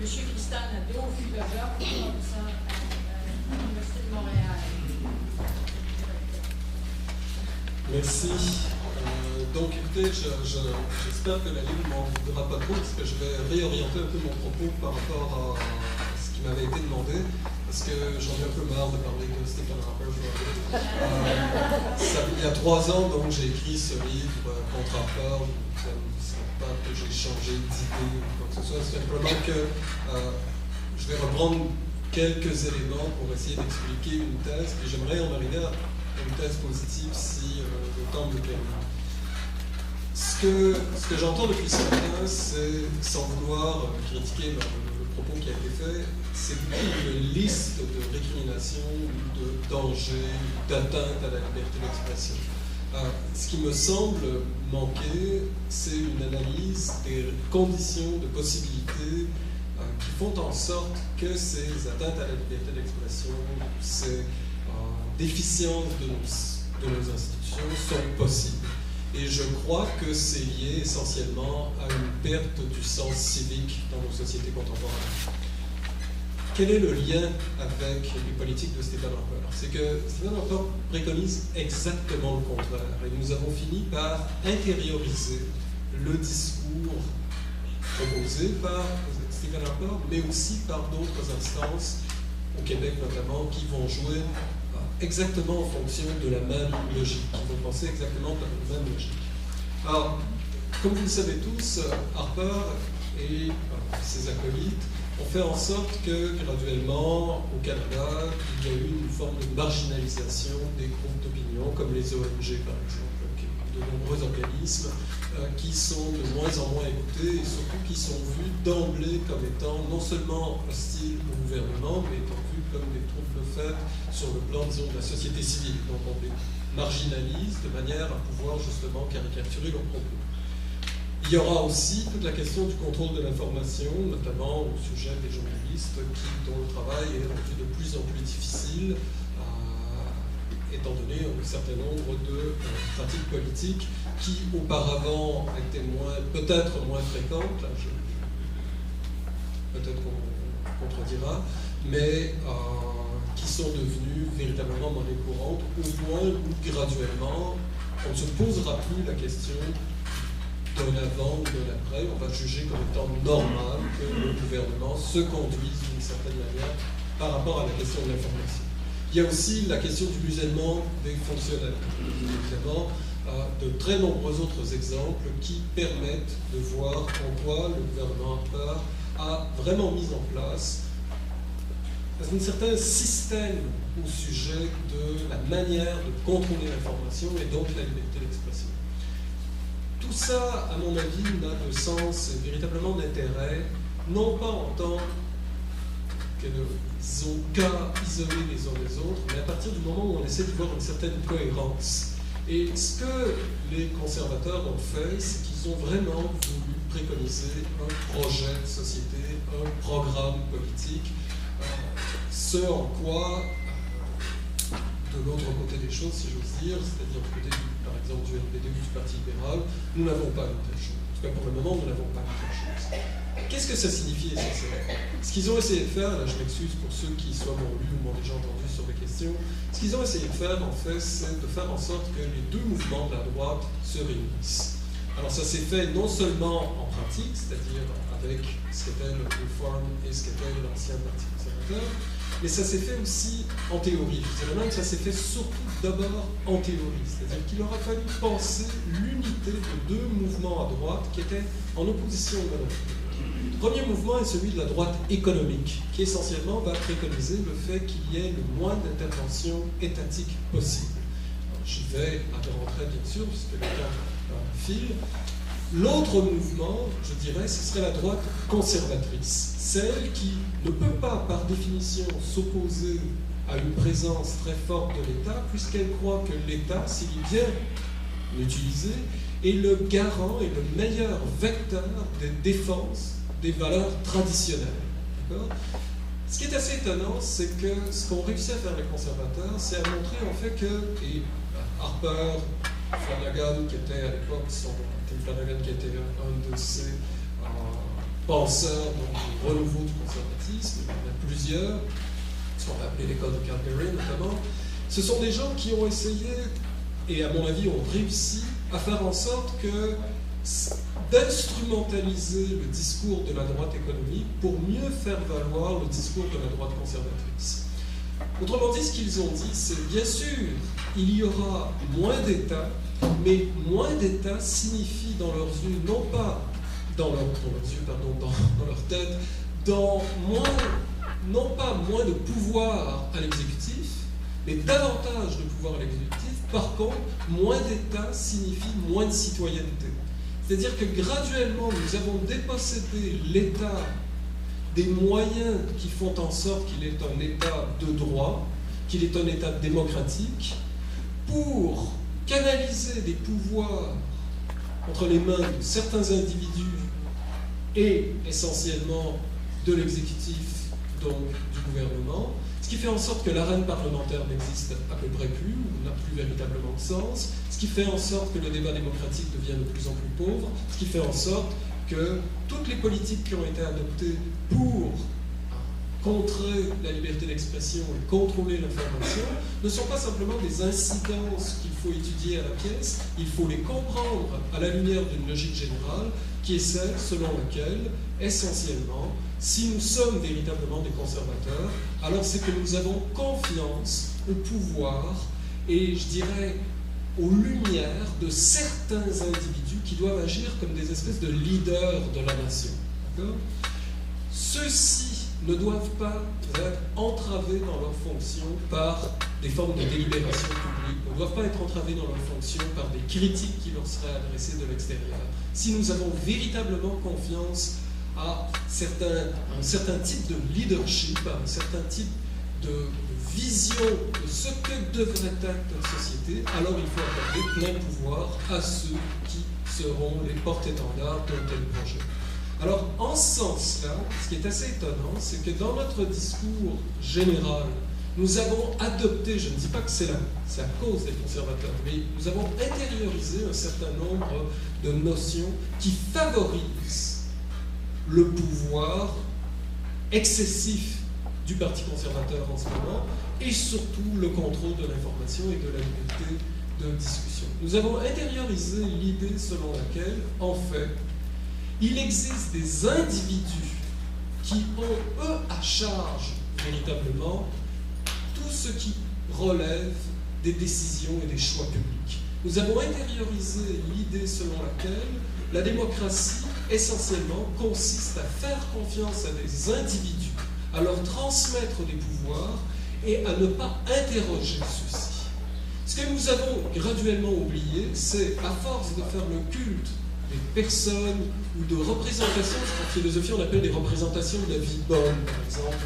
Christian Nadeau, philosophe, professeur à l'Université de Montréal. Merci. Donc écoutez, j'espère que la ligne ne m'en voudra pas trop, parce que je vais réorienter un peu mon propos par rapport à ce qui m'avait été demandé, parce que j'en ai un peu marre de parler de Stephen Harper. Il y a 3 ans, donc, j'ai écrit ce livre contre Harper. Ce n'est pas que j'ai changé d'idée ou quoi que ce soit, c'est simplement que je vais reprendre quelques éléments pour essayer d'expliquer une thèse, et j'aimerais en arriver à une thèse positive si le temps me le permet. Ce que j'entends depuis ce matin, c'est, sans vouloir critiquer le propos qui a été fait, c'est une liste de récriminations, de dangers, d'atteintes à la liberté d'expression. Ce qui me semble manquer, c'est une analyse des conditions de possibilités qui font en sorte que ces atteintes à la liberté d'expression, ces déficiences de nos institutions sont possibles. Et je crois que c'est lié essentiellement à une perte du sens civique dans nos sociétés contemporaines. Quel est le lien avec les politiques de Stephen Harper? C'est que Stephen Harper préconise exactement le contraire. Et nous avons fini par intérioriser le discours proposé par Stephen Harper, mais aussi par d'autres instances, au Québec notamment, qui vont jouer exactement en fonction de la même logique, qui vont penser exactement par la même logique. Alors, comme vous le savez tous, Harper et ses acolytes ont fait en sorte que, graduellement, au Canada, il y a eu une forme de marginalisation des groupes d'opinion, comme les ONG, par exemple, de nombreux organismes qui sont de moins en moins écoutés et surtout qui sont vus d'emblée comme étant non seulement hostiles au gouvernement, mais étant vus comme des troubles-fêtes sur le plan, disons, de la société civile. Donc on les marginalise de manière à pouvoir justement caricaturer leurs propos. Il y aura aussi toute la question du contrôle de l'information, notamment au sujet des journalistes dont le travail est rendu de plus en plus difficile, étant donné un certain nombre de pratiques politiques qui auparavant étaient peut-être moins fréquentes, là, peut-être qu'on contredira, mais qui sont devenues véritablement monnaie courante, au point où graduellement on ne se posera plus la question d'un avant ou d'un après, on va juger comme étant normal que le gouvernement se conduise d'une certaine manière par rapport à la question de l'information. Il y a aussi la question du musellement des fonctionnaires. Évidemment, de très nombreux autres exemples qui permettent de voir en quoi le gouvernement Harper a vraiment mis en place un certain système au sujet de la manière de contrôler l'information et donc la liberté d'expression. Tout ça, à mon avis, n'a de sens et véritablement d'intérêt, non pas en tant que, disons, cas isolés les uns des autres, mais à partir du moment où on essaie de voir une certaine cohérence. Et ce que les conservateurs ont fait, c'est qu'ils ont vraiment voulu préconiser un projet de société, un programme politique, ce en quoi, de l'autre côté des choses, si j'ose dire, c'est-à-dire du côté, par exemple, du NPD ou du Parti libéral, nous n'avons pas une telle chose. En tout cas, pour le moment, nous n'avons pas une telle chose. Qu'est-ce que ça signifie essentiellement? Ce qu'ils ont essayé de faire, là je m'excuse pour ceux qui soit m'ont lu ou m'ont déjà entendu sur les questions, ce qu'ils ont essayé de faire, en fait, c'est de faire en sorte que les deux mouvements de la droite se réunissent. Alors ça s'est fait non seulement en pratique, c'est-à-dire avec ce qu'était le Reform et ce qu'était l'ancien Parti conservateur, mais ça s'est fait aussi en théorie. Je dirais même que ça s'est fait surtout d'abord en théorie. C'est-à-dire qu'il aura fallu penser l'unité de deux mouvements à droite qui étaient en opposition l'un à l'autre. Le premier mouvement est celui de la droite économique, qui essentiellement va préconiser le fait qu'il y ait le moins d'intervention étatique possible. J'y vais à rentrer bien sûr, puisque le temps file. L'autre mouvement, je dirais, ce serait la droite conservatrice, celle qui ne peut pas, par définition, s'opposer à une présence très forte de l'État, puisqu'elle croit que l'État, s'il est bien utilisé, est le garant et le meilleur vecteur de défense des valeurs traditionnelles. Ce qui est assez étonnant, c'est que ce qu'ont réussi à faire les conservateurs, c'est à montrer en fait que, et Harper, Flanagan, qui était à l'époque, Tim Flanagan, qui était un de ses penseurs, donc renouveau du conservatisme, il y en a plusieurs, ce qu'on va appeler l'école de Calgary notamment. Ce sont des gens qui ont essayé, et à mon avis ont réussi, à faire en sorte d'instrumentaliser le discours de la droite économique pour mieux faire valoir le discours de la droite conservatrice. Autrement dit, ce qu'ils ont dit, c'est bien sûr, il y aura moins d'État, mais moins d'État signifie dans leurs yeux, non pas dans leur tête, non pas moins de pouvoir à l'exécutif, mais davantage de pouvoir à l'exécutif. Par contre, moins d'État signifie moins de citoyenneté. C'est-à-dire que graduellement, nous avons dépossédé l'État des moyens qui font en sorte qu'il est un État de droit, qu'il est un État démocratique, pour canaliser des pouvoirs entre les mains de certains individus et essentiellement de l'exécutif, donc du gouvernement, ce qui fait en sorte que l'arène parlementaire n'existe à peu près plus, ou n'a plus véritablement de sens, ce qui fait en sorte que le débat démocratique devient de plus en plus pauvre, ce qui fait en sorte que toutes les politiques qui ont été adoptées pour contrer la liberté d'expression et contrôler l'information ne sont pas simplement des incidences qu'il faut étudier à la pièce, il faut les comprendre à la lumière d'une logique générale qui est celle selon laquelle, essentiellement, si nous sommes véritablement des conservateurs, alors c'est que nous avons confiance au pouvoir et, je dirais, aux lumières de certains individus qui doivent agir comme des espèces de leaders de la nation. Ceux-ci ne doivent pas être entravés dans leurs fonctions par des formes de délibération publique, ne doivent pas être entravés dans leurs fonctions par des critiques qui leur seraient adressées de l'extérieur. Si nous avons véritablement confiance à un certain type de leadership, à un certain type de vision de ce que devrait être notre société, alors il faut accorder plein pouvoir à ceux qui seront les porte-étendards d'un tel projet. Alors, en ce sens-là, ce qui est assez étonnant, c'est que dans notre discours général, nous avons adopté, je ne dis pas que c'est à cause des conservateurs, mais nous avons intériorisé un certain nombre de notions qui favorisent le pouvoir excessif du Parti conservateur en ce moment, et surtout le contrôle de l'information et de la liberté de discussion. Nous avons intériorisé l'idée selon laquelle, en fait, il existe des individus qui ont, eux, à charge, véritablement, tout ce qui relève des décisions et des choix publics. Nous avons intériorisé l'idée selon laquelle la démocratie, essentiellement, consiste à faire confiance à des individus, à leur transmettre des pouvoirs et à ne pas interroger ceux-ci. Ce que nous avons graduellement oublié, c'est, à force de faire le culte des personnes ou de représentations, ce qu'en philosophie on appelle des représentations de la vie bonne, par exemple.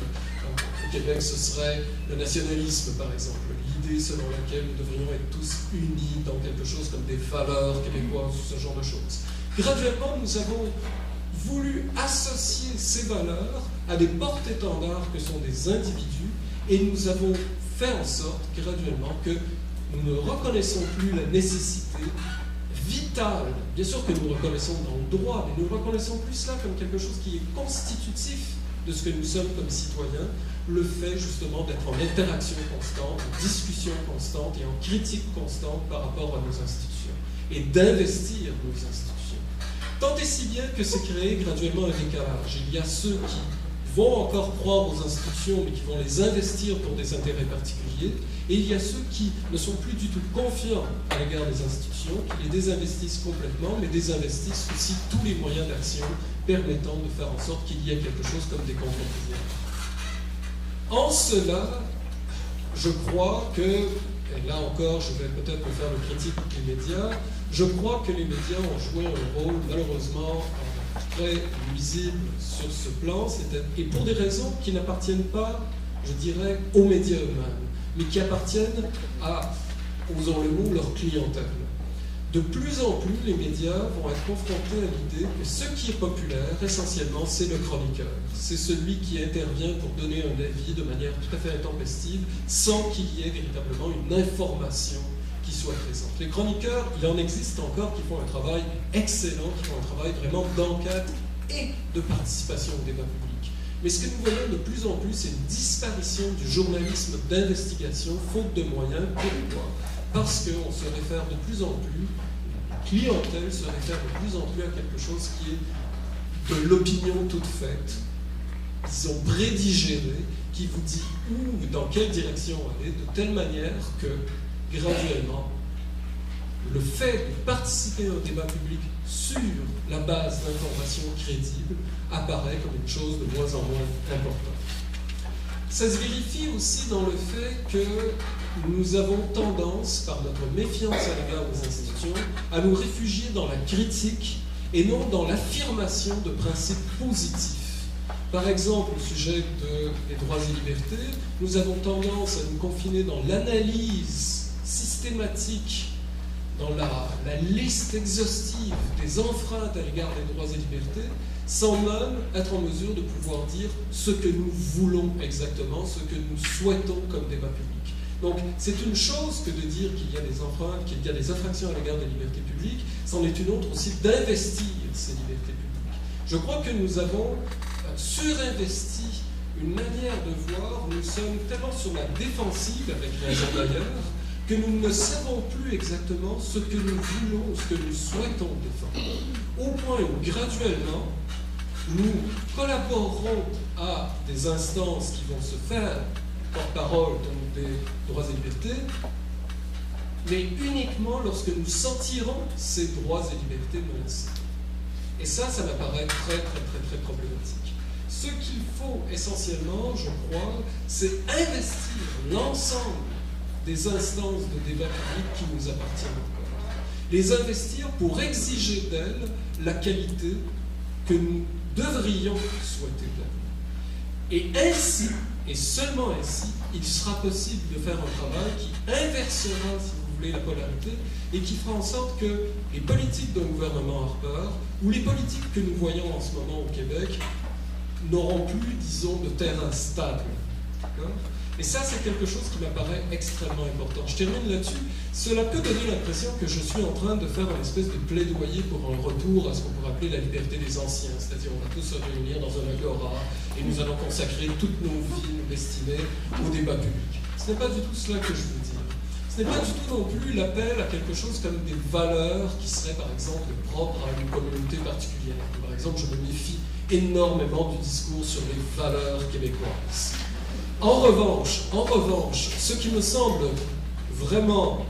Au Québec, ce serait le nationalisme, par exemple, l'idée selon laquelle nous devrions être tous unis dans quelque chose comme des valeurs québécoises, ce genre de choses. Graduellement, nous avons voulu associer ces valeurs à des porte-étendards que sont des individus, et nous avons fait en sorte, graduellement, que nous ne reconnaissons plus la nécessité vitale, bien sûr que nous reconnaissons dans le droit, mais nous ne reconnaissons plus cela comme quelque chose qui est constitutif de ce que nous sommes comme citoyens, le fait justement d'être en interaction constante, en discussion constante et en critique constante par rapport à nos institutions, et d'investir nos institutions. Tant et si bien que s'est créé graduellement un décalage. Il y a ceux qui vont encore croire aux institutions, mais qui vont les investir pour des intérêts particuliers, et il y a ceux qui ne sont plus du tout confiants à l'égard des institutions, qui les désinvestissent complètement, mais désinvestissent aussi tous les moyens d'action permettant de faire en sorte qu'il y ait quelque chose comme des contre-pouvoirs. En cela, je crois que, et là encore je vais peut-être me faire le critique des médias, je crois que les médias ont joué un rôle malheureusement très nuisible sur ce plan, et pour des raisons qui n'appartiennent pas, je dirais, aux médias eux-mêmes, mais qui appartiennent à, osons le mot, leur clientèle. De plus en plus, les médias vont être confrontés à l'idée que ce qui est populaire, essentiellement, c'est le chroniqueur. C'est celui qui intervient pour donner un avis de manière tout à fait intempestive, sans qu'il y ait véritablement une information qui soit présente. Les chroniqueurs, il en existe encore qui font un travail excellent, qui font un travail vraiment d'enquête et de participation au débat public. Mais ce que nous voyons de plus en plus, c'est une disparition du journalisme d'investigation, faute de moyens. Pourquoi? Parce qu'on se réfère de plus en plus, la clientèle se réfère de plus en plus à quelque chose qui est de l'opinion toute faite, disons prédigérée, qui vous dit où, dans quelle direction aller, de telle manière que, graduellement, le fait de participer au débat public sur la base d'informations crédibles apparaît comme une chose de moins en moins importante. Ça se vérifie aussi dans le fait que nous avons tendance, par notre méfiance à l'égard des institutions, à nous réfugier dans la critique et non dans l'affirmation de principes positifs. Par exemple, au sujet des droits et libertés, nous avons tendance à nous confiner dans l'analyse systématique, dans la liste exhaustive des enfreintes à l'égard des droits et libertés, sans même être en mesure de pouvoir dire ce que nous voulons exactement, ce que nous souhaitons comme débat public. Donc, c'est une chose que de dire qu'il y a des enfreintes, qu'il y a des infractions à l'égard des libertés publiques, c'en est une autre aussi d'investir ces libertés publiques. Je crois que nous avons surinvesti une manière de voir, nous sommes tellement sur la défensive, avec raison d'ailleurs, que nous ne savons plus exactement ce que nous voulons, ce que nous souhaitons défendre. Au point où, graduellement, nous collaborerons à des instances qui vont se faire porte-parole des droits et libertés, mais uniquement lorsque nous sentirons ces droits et libertés menacés. Et ça m'apparaît très problématique. Ce qu'il faut essentiellement, je crois, c'est investir l'ensemble des instances de débat public qui nous appartiennent encore. Les investir pour exiger d'elles la qualité que nous devrions souhaiter d'elles. Et ainsi, et seulement ainsi, il sera possible de faire un travail qui inversera, si vous voulez, la polarité et qui fera en sorte que les politiques d'un gouvernement Harper ou les politiques que nous voyons en ce moment au Québec n'auront plus, disons, de terrain stable. D'accord ? Et ça, c'est quelque chose qui m'apparaît extrêmement important. Je termine là-dessus. Cela peut donner l'impression que je suis en train de faire une espèce de plaidoyer pour un retour à ce qu'on pourrait appeler la liberté des anciens. C'est-à-dire, on va tous se réunir dans un agora et nous allons consacrer toutes nos vies, nous destinées au débat public. Ce n'est pas du tout cela que je veux dire. Ce n'est pas du tout non plus l'appel à quelque chose comme des valeurs qui seraient, par exemple, propres à une communauté particulière. Par exemple, je me méfie énormément du discours sur les valeurs québécoises. En revanche, ce qui me semble vraiment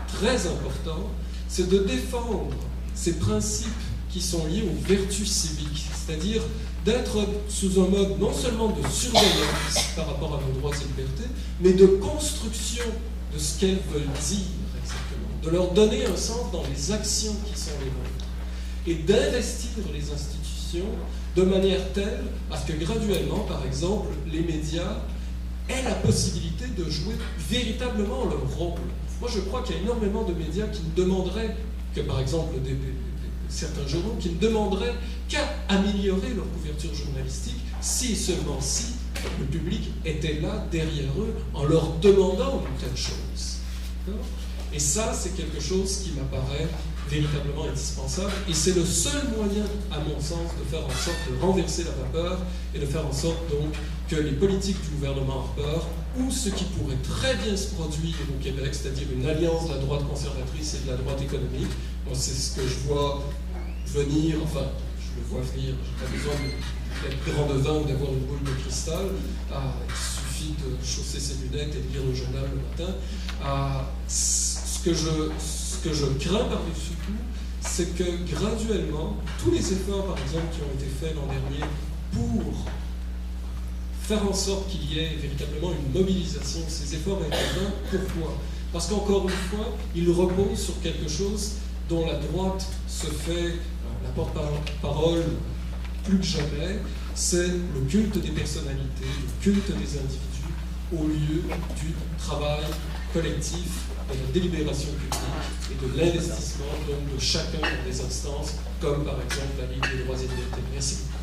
très important, c'est de défendre ces principes qui sont liés aux vertus civiques, c'est-à-dire d'être sous un mode non seulement de surveillance par rapport à nos droits et libertés, mais de construction de ce qu'elles veulent dire exactement, de leur donner un sens dans les actions qui sont les nôtres, et d'investir les institutions de manière telle à ce que graduellement, par exemple, les médias aient la possibilité de jouer véritablement leur rôle. Moi, je crois qu'il y a énormément de médias qui ne demanderaient que, par exemple, certains journaux, qui ne demanderaient qu'à améliorer leur couverture journalistique si et seulement si le public était là, derrière eux, en leur demandant une telle chose. Et ça, c'est quelque chose qui m'apparaît véritablement indispensable, et c'est le seul moyen, à mon sens, de faire en sorte de renverser la vapeur et de faire en sorte donc que les politiques du gouvernement Harper, ou ce qui pourrait très bien se produire au Québec, c'est-à-dire une alliance de la droite conservatrice et de la droite économique, moi c'est ce que je vois venir, enfin, je le vois venir, j'ai pas besoin d'être grand devin ou d'avoir une boule de cristal, il suffit de chausser ses lunettes et de lire le journal le matin. Ce que je crains par-dessus tout, c'est que graduellement, tous les efforts, par exemple, qui ont été faits l'an dernier pour faire en sorte qu'il y ait véritablement une mobilisation, ces efforts ont été vains. Pourquoi ? Parce qu'encore une fois, ils reposent sur quelque chose dont la droite se fait la porte-parole plus que jamais, c'est le culte des personnalités, le culte des individus, au lieu du travail collectif, de la délibération publique et de l'investissement donc de chacun des instances, comme par exemple la Ligue des droits et libertés. Merci beaucoup.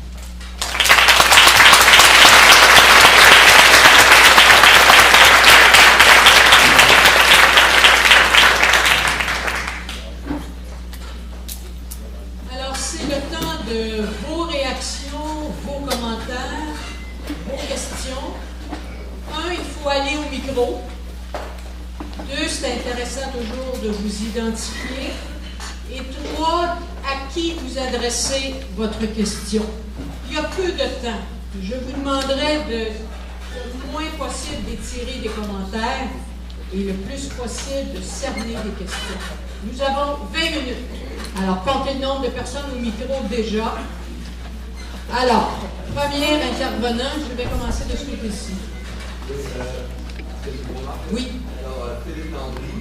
Alors, c'est le temps de vos réactions, vos commentaires. vos questions. 1, il faut aller au micro. 2, c'est intéressant toujours de vous identifier. Et 3, à qui vous adressez votre question. Il y a peu de temps. Je vous demanderai le moins possible d'étirer des commentaires et le plus possible de cerner des questions. Nous avons 20 minutes. Alors, comptez le nombre de personnes au micro déjà. Alors, premier intervenant, je vais commencer de ce côté-ci. Oui. Alors, Philippe Landry.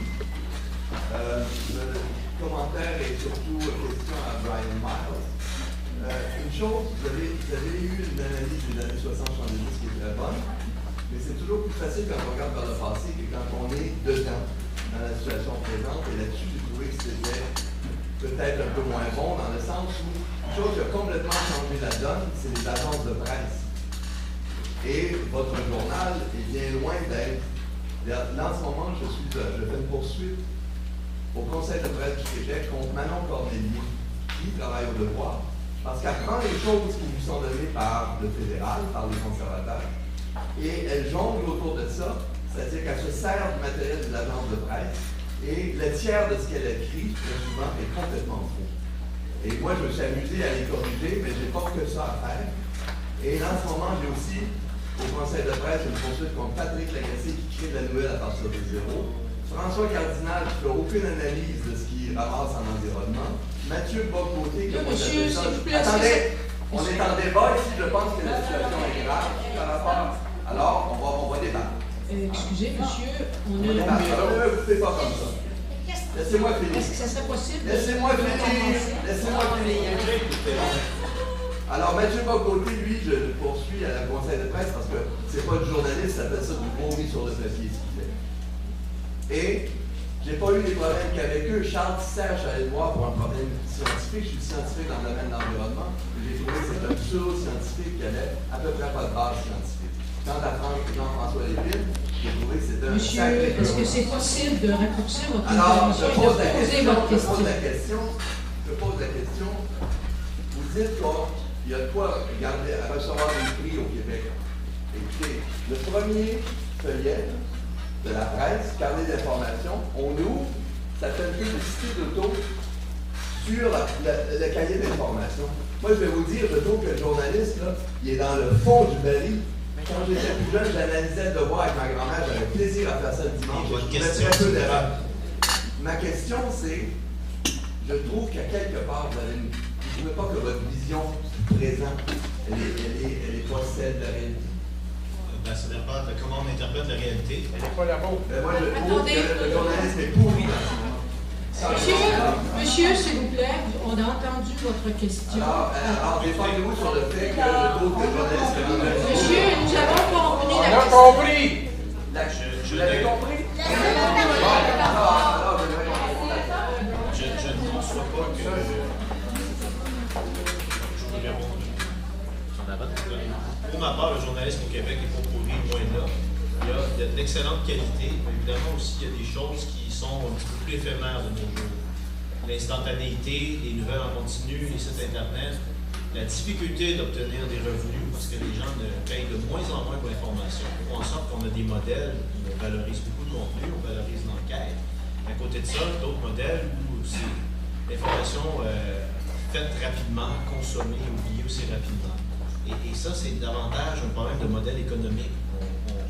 Le commentaire est surtout question à Brian Miles. Une chose, vous avez eu une analyse des années 60-70 qui est très bonne, mais c'est toujours plus facile quand on regarde vers le passé que quand on est dedans, dans la situation présente. Et là-dessus, j'ai trouvé que c'était peut-être un peu moins bon, dans le sens où une chose qui a complètement changé la donne, c'est les agences de presse. Et votre journal est bien loin d'être. Là, en ce moment, je fais une poursuite au Conseil de presse du Québec contre Manon Cornelier, qui travaille au devoir, parce qu'elle prend les choses qui lui sont données par le fédéral, par les conservateurs, et elle jongle autour de ça, c'est-à-dire qu'elle se sert du matériel des agences de presse, et le tiers de ce qu'elle écrit, très souvent, est complètement faux. Et moi, je me suis amusé à les corriger, mais je n'ai pas que ça à faire. Et là, en ce moment, j'ai aussi, au Conseil de presse, une poursuite contre Patrick Lagacé qui crée de la nouvelle à partir de zéro. François Cardinal qui ne fait aucune analyse de ce qu'il ramasse en environnement. Mathieu Bocoté qui a Monsieur, s'il vous plaît, attendez, on est en débat ici, je pense que la situation est grave par rapport. Alors, on va débattre. Excusez, monsieur, on On va a... débattre. Alors, ne me coupez pas comme ça. Laissez-moi finir. Est-ce que ça serait possible? Laissez-moi finir. Laissez-moi finir. Alors, Mathieu Bocoté, lui, je le poursuis à la Conseil de presse parce que c'est pas du journaliste, ça fait ça du bruit sur le papier, ce qu'il fait. Et j'ai pas eu des problèmes qu'avec eux. Charles Tisser, je suis allé le voir pour un problème scientifique. Je suis scientifique dans le domaine de l'environnement. J'ai trouvé que c'est un pseudo-scientifique qui avait à peu près pas de base scientifique. Quant à Jean-François Lépine, j'ai trouvé que c'était un Monsieur, sacré est-ce que c'est possible de raccourcir votre Alors, intervention je et pose de la poser question. votre question? Je pose la question. Vous dites qu'il y a de quoi regarder à recevoir des prix au Québec. Écoutez, le premier feuillet de la presse, carnet d'information, on ouvre, ça fait une publicité d'auto sur le cahier d'information. Moi, je vais vous dire, je trouve que le journaliste, là, il est dans le fond du baril. Quand j'étais plus jeune, j'analysais le devoir avec ma grand-mère, j'avais plaisir à faire ça le dimanche. Votre Je question, très peu c'est d'erreurs. Ma question, c'est, je trouve qu'à quelque part, vous avez je ne veux pas que votre vision présente, elle est pas celle de la réalité. Ben, ça dépend de comment on interprète la réalité. Elle n'est pas la vôtre. Ben, moi, je trouve Attendez. que le journalisme est pourri dans ce moment. Monsieur, s'il vous plaît, on a entendu votre question. Alors défendez-vous sur le fait que je trouve que le journalisme est dans Monsieur, nous avons compris la question. compris! Je Vous l'avez l'ai- compris? Je ne conçois pas que. Je peux répondre. Pour ma part, le journalisme au Québec est pas pourri, loin de là. Il y a d'excellentes qualités, mais évidemment aussi, il y a des choses qui sont un petit peu plus éphémères de nos jours. L'instantanéité, les nouvelles en continu, les sites Internet, la difficulté d'obtenir des revenus parce que les gens payent de moins en moins pour l'information. On fait en sorte qu'on a des modèles où on valorise beaucoup de contenu, on valorise l'enquête. À côté de ça, d'autres modèles où c'est l'information faite rapidement, consommée, oubliée aussi rapidement. Et ça, c'est davantage un problème de modèle économique.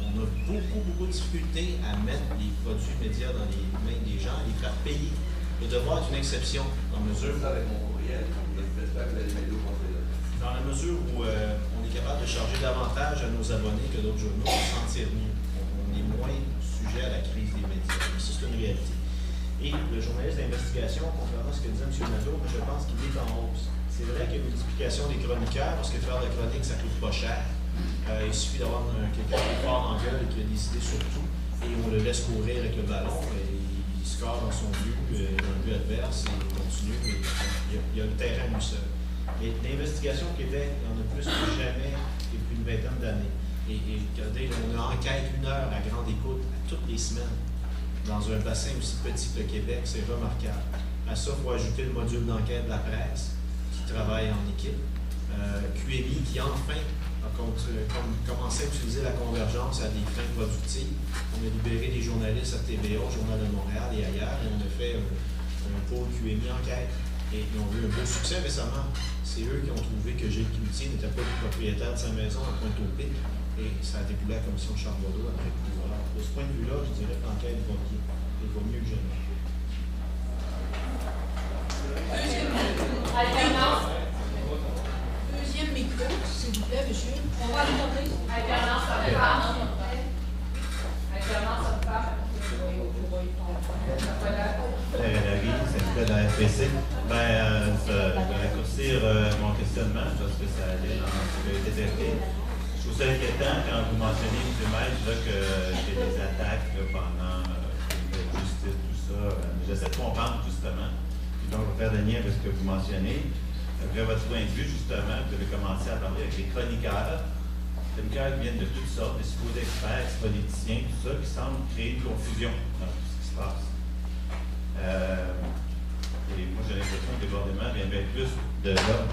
On a beaucoup de difficultés à mettre les produits médias dans les mains des gens et les faire payer. Le devoir est une exception dans mesure avec mon courriel, j'espère que vous allez m'aider au conseil. dans la mesure où on est capable de charger davantage à nos abonnés que d'autres journaux pour se sentir mieux. On est moins sujet à la crise des médias. Mais ça, c'est une réalité. Et le journaliste d'investigation, contrairement à ce que disait M. Nadeau, je pense qu'il est en hausse. C'est vrai qu'il y a une multiplication des chroniqueurs, parce que faire de la chronique, ça coûte pas cher. Il suffit d'avoir quelqu'un qui est fort en gueule et qui a des idées sur tout, et on le laisse courir avec le ballon, et il score dans son but, dans le but adverse, et il continue, mais il y a le terrain lui seul. Mais l'investigation au Québec, il y en a plus que jamais depuis une vingtaine d'années. Et regardez, on a enquête 1 heure à grande écoute toutes les semaines. Dans un bassin aussi petit que le Québec, c'est remarquable. À ça, il faut ajouter le module d'enquête de la presse, qui travaille en équipe. QMI, qui enfin a commencé à utiliser la convergence à des fins productives. On a libéré des journalistes à TVA, Journal de Montréal et ailleurs, et on a fait un pôle QMI enquête. Et ils ont eu un beau succès récemment. C'est eux qui ont trouvé que Gilles Cloutier n'était pas le propriétaire de sa maison à Pointe-aux-Pitres, et ça a découlé à la commission Charbonneau après le pouvoir. De ce point de vue-là, je dirais que l'enquête va bien. Elle va mieux que jamais. Deuxième micro, s'il vous plaît, monsieur. On va le monter. Alternance homme-femme. Alternance homme-femme. Larry, syndicat de la FPC. Je vais raccourcir mon questionnement parce que ça allait dans ce qui a été traité. Je trouve ça inquiétant quand vous mentionnez, M. Maître, qu'il y a des attaques pendant la justice, tout ça. J'essaie de comprendre, justement. Puis donc, je vais faire le lien avec ce que vous mentionnez. Après votre point de vue, justement, vous avez commencé à parler avec les chroniqueurs. Les chroniqueurs qui viennent de toutes sortes, des supposés experts, des politiciens, tout ça, qui semblent créer une confusion dans tout ce qui se passe. Et moi, j'ai l'impression que le débordement vient bien plus de là.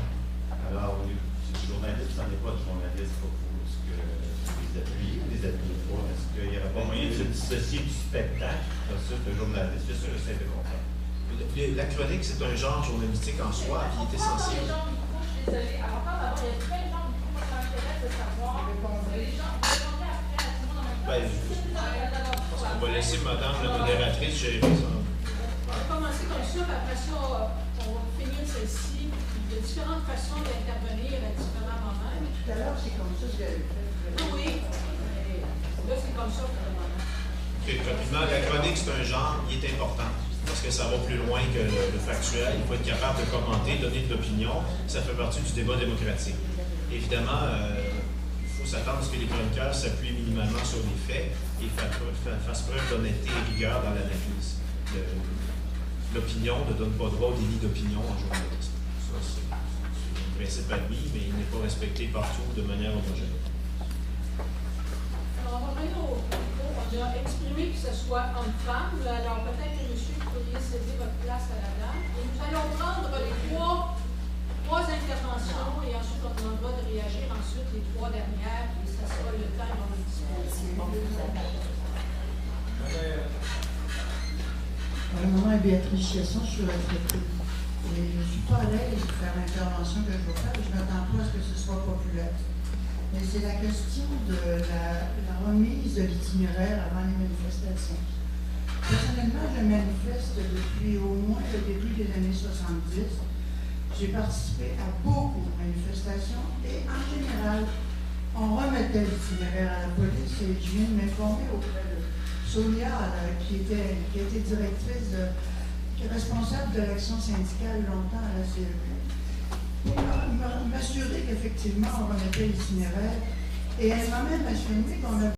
Alors, c'est du journaliste, ça n'est pas du journaliste pour vous. Est-ce que les appuis ou les appuis pas? Est-ce qu'il n'y aurait pas moyen de se dissocier du spectacle versus le journaliste? C'est ça que j'essaie de comprendre. La chronique, c'est un genre journalistique en soi qui est essentiel. Je suis désolée. Avant d'abord, il y a plein de gens qui ça m'intéresse de savoir. Les gens répondez après à tout le monde. On va laisser madame la modératrice gérer ça. On va commencer comme ça, puis après ça, on va finir celle-ci. Il y a différentes façons d'intervenir à différents moments. Tout à l'heure, c'est comme ça que j'avais fait. Oui. Là, c'est comme ça pour le moment. Rapidement, la chronique, c'est un genre, il est important. Parce que ça va plus loin que le factuel. Il faut être capable de commenter, donner de l'opinion. Ça fait partie du débat démocratique. Évidemment, il faut s'attendre à ce que les chroniqueurs s'appuient minimalement sur les faits et fassent preuve d'honnêteté et rigueur dans l'analyse. L'opinion ne donne pas droit au délit d'opinion en journalisme. Ça, c'est un principe admis, mais il n'est pas respecté partout de manière homogène. Alors, on va revenir au propos. On a exprimé que ce soit homme-femme. Alors, peut-être que monsieur, vous pourriez céder votre place à la dame. Et nous allons prendre les trois interventions et ensuite on demandera de réagir ensuite les trois dernières et ça sera le temps dont nous disposons. Mon nom est Béatrice Chiasson, je suis retraitée. Et je ne suis pas à l'aise de faire l'intervention que je vais faire, je ne m'attends pas à ce que ce soit populaire. Mais c'est la question de la remise de l'itinéraire avant les manifestations. Personnellement, je manifeste depuis au moins le début des années 70. J'ai participé à beaucoup de manifestations et en général, on remettait l'itinéraire à la police et je viens de m'informer auprès de Sonia, qui était directrice, qui est responsable de l'action syndicale longtemps à la CEP, pour m'assurer qu'effectivement on remettait l'itinéraire. Et elle m'a même assuré qu'on a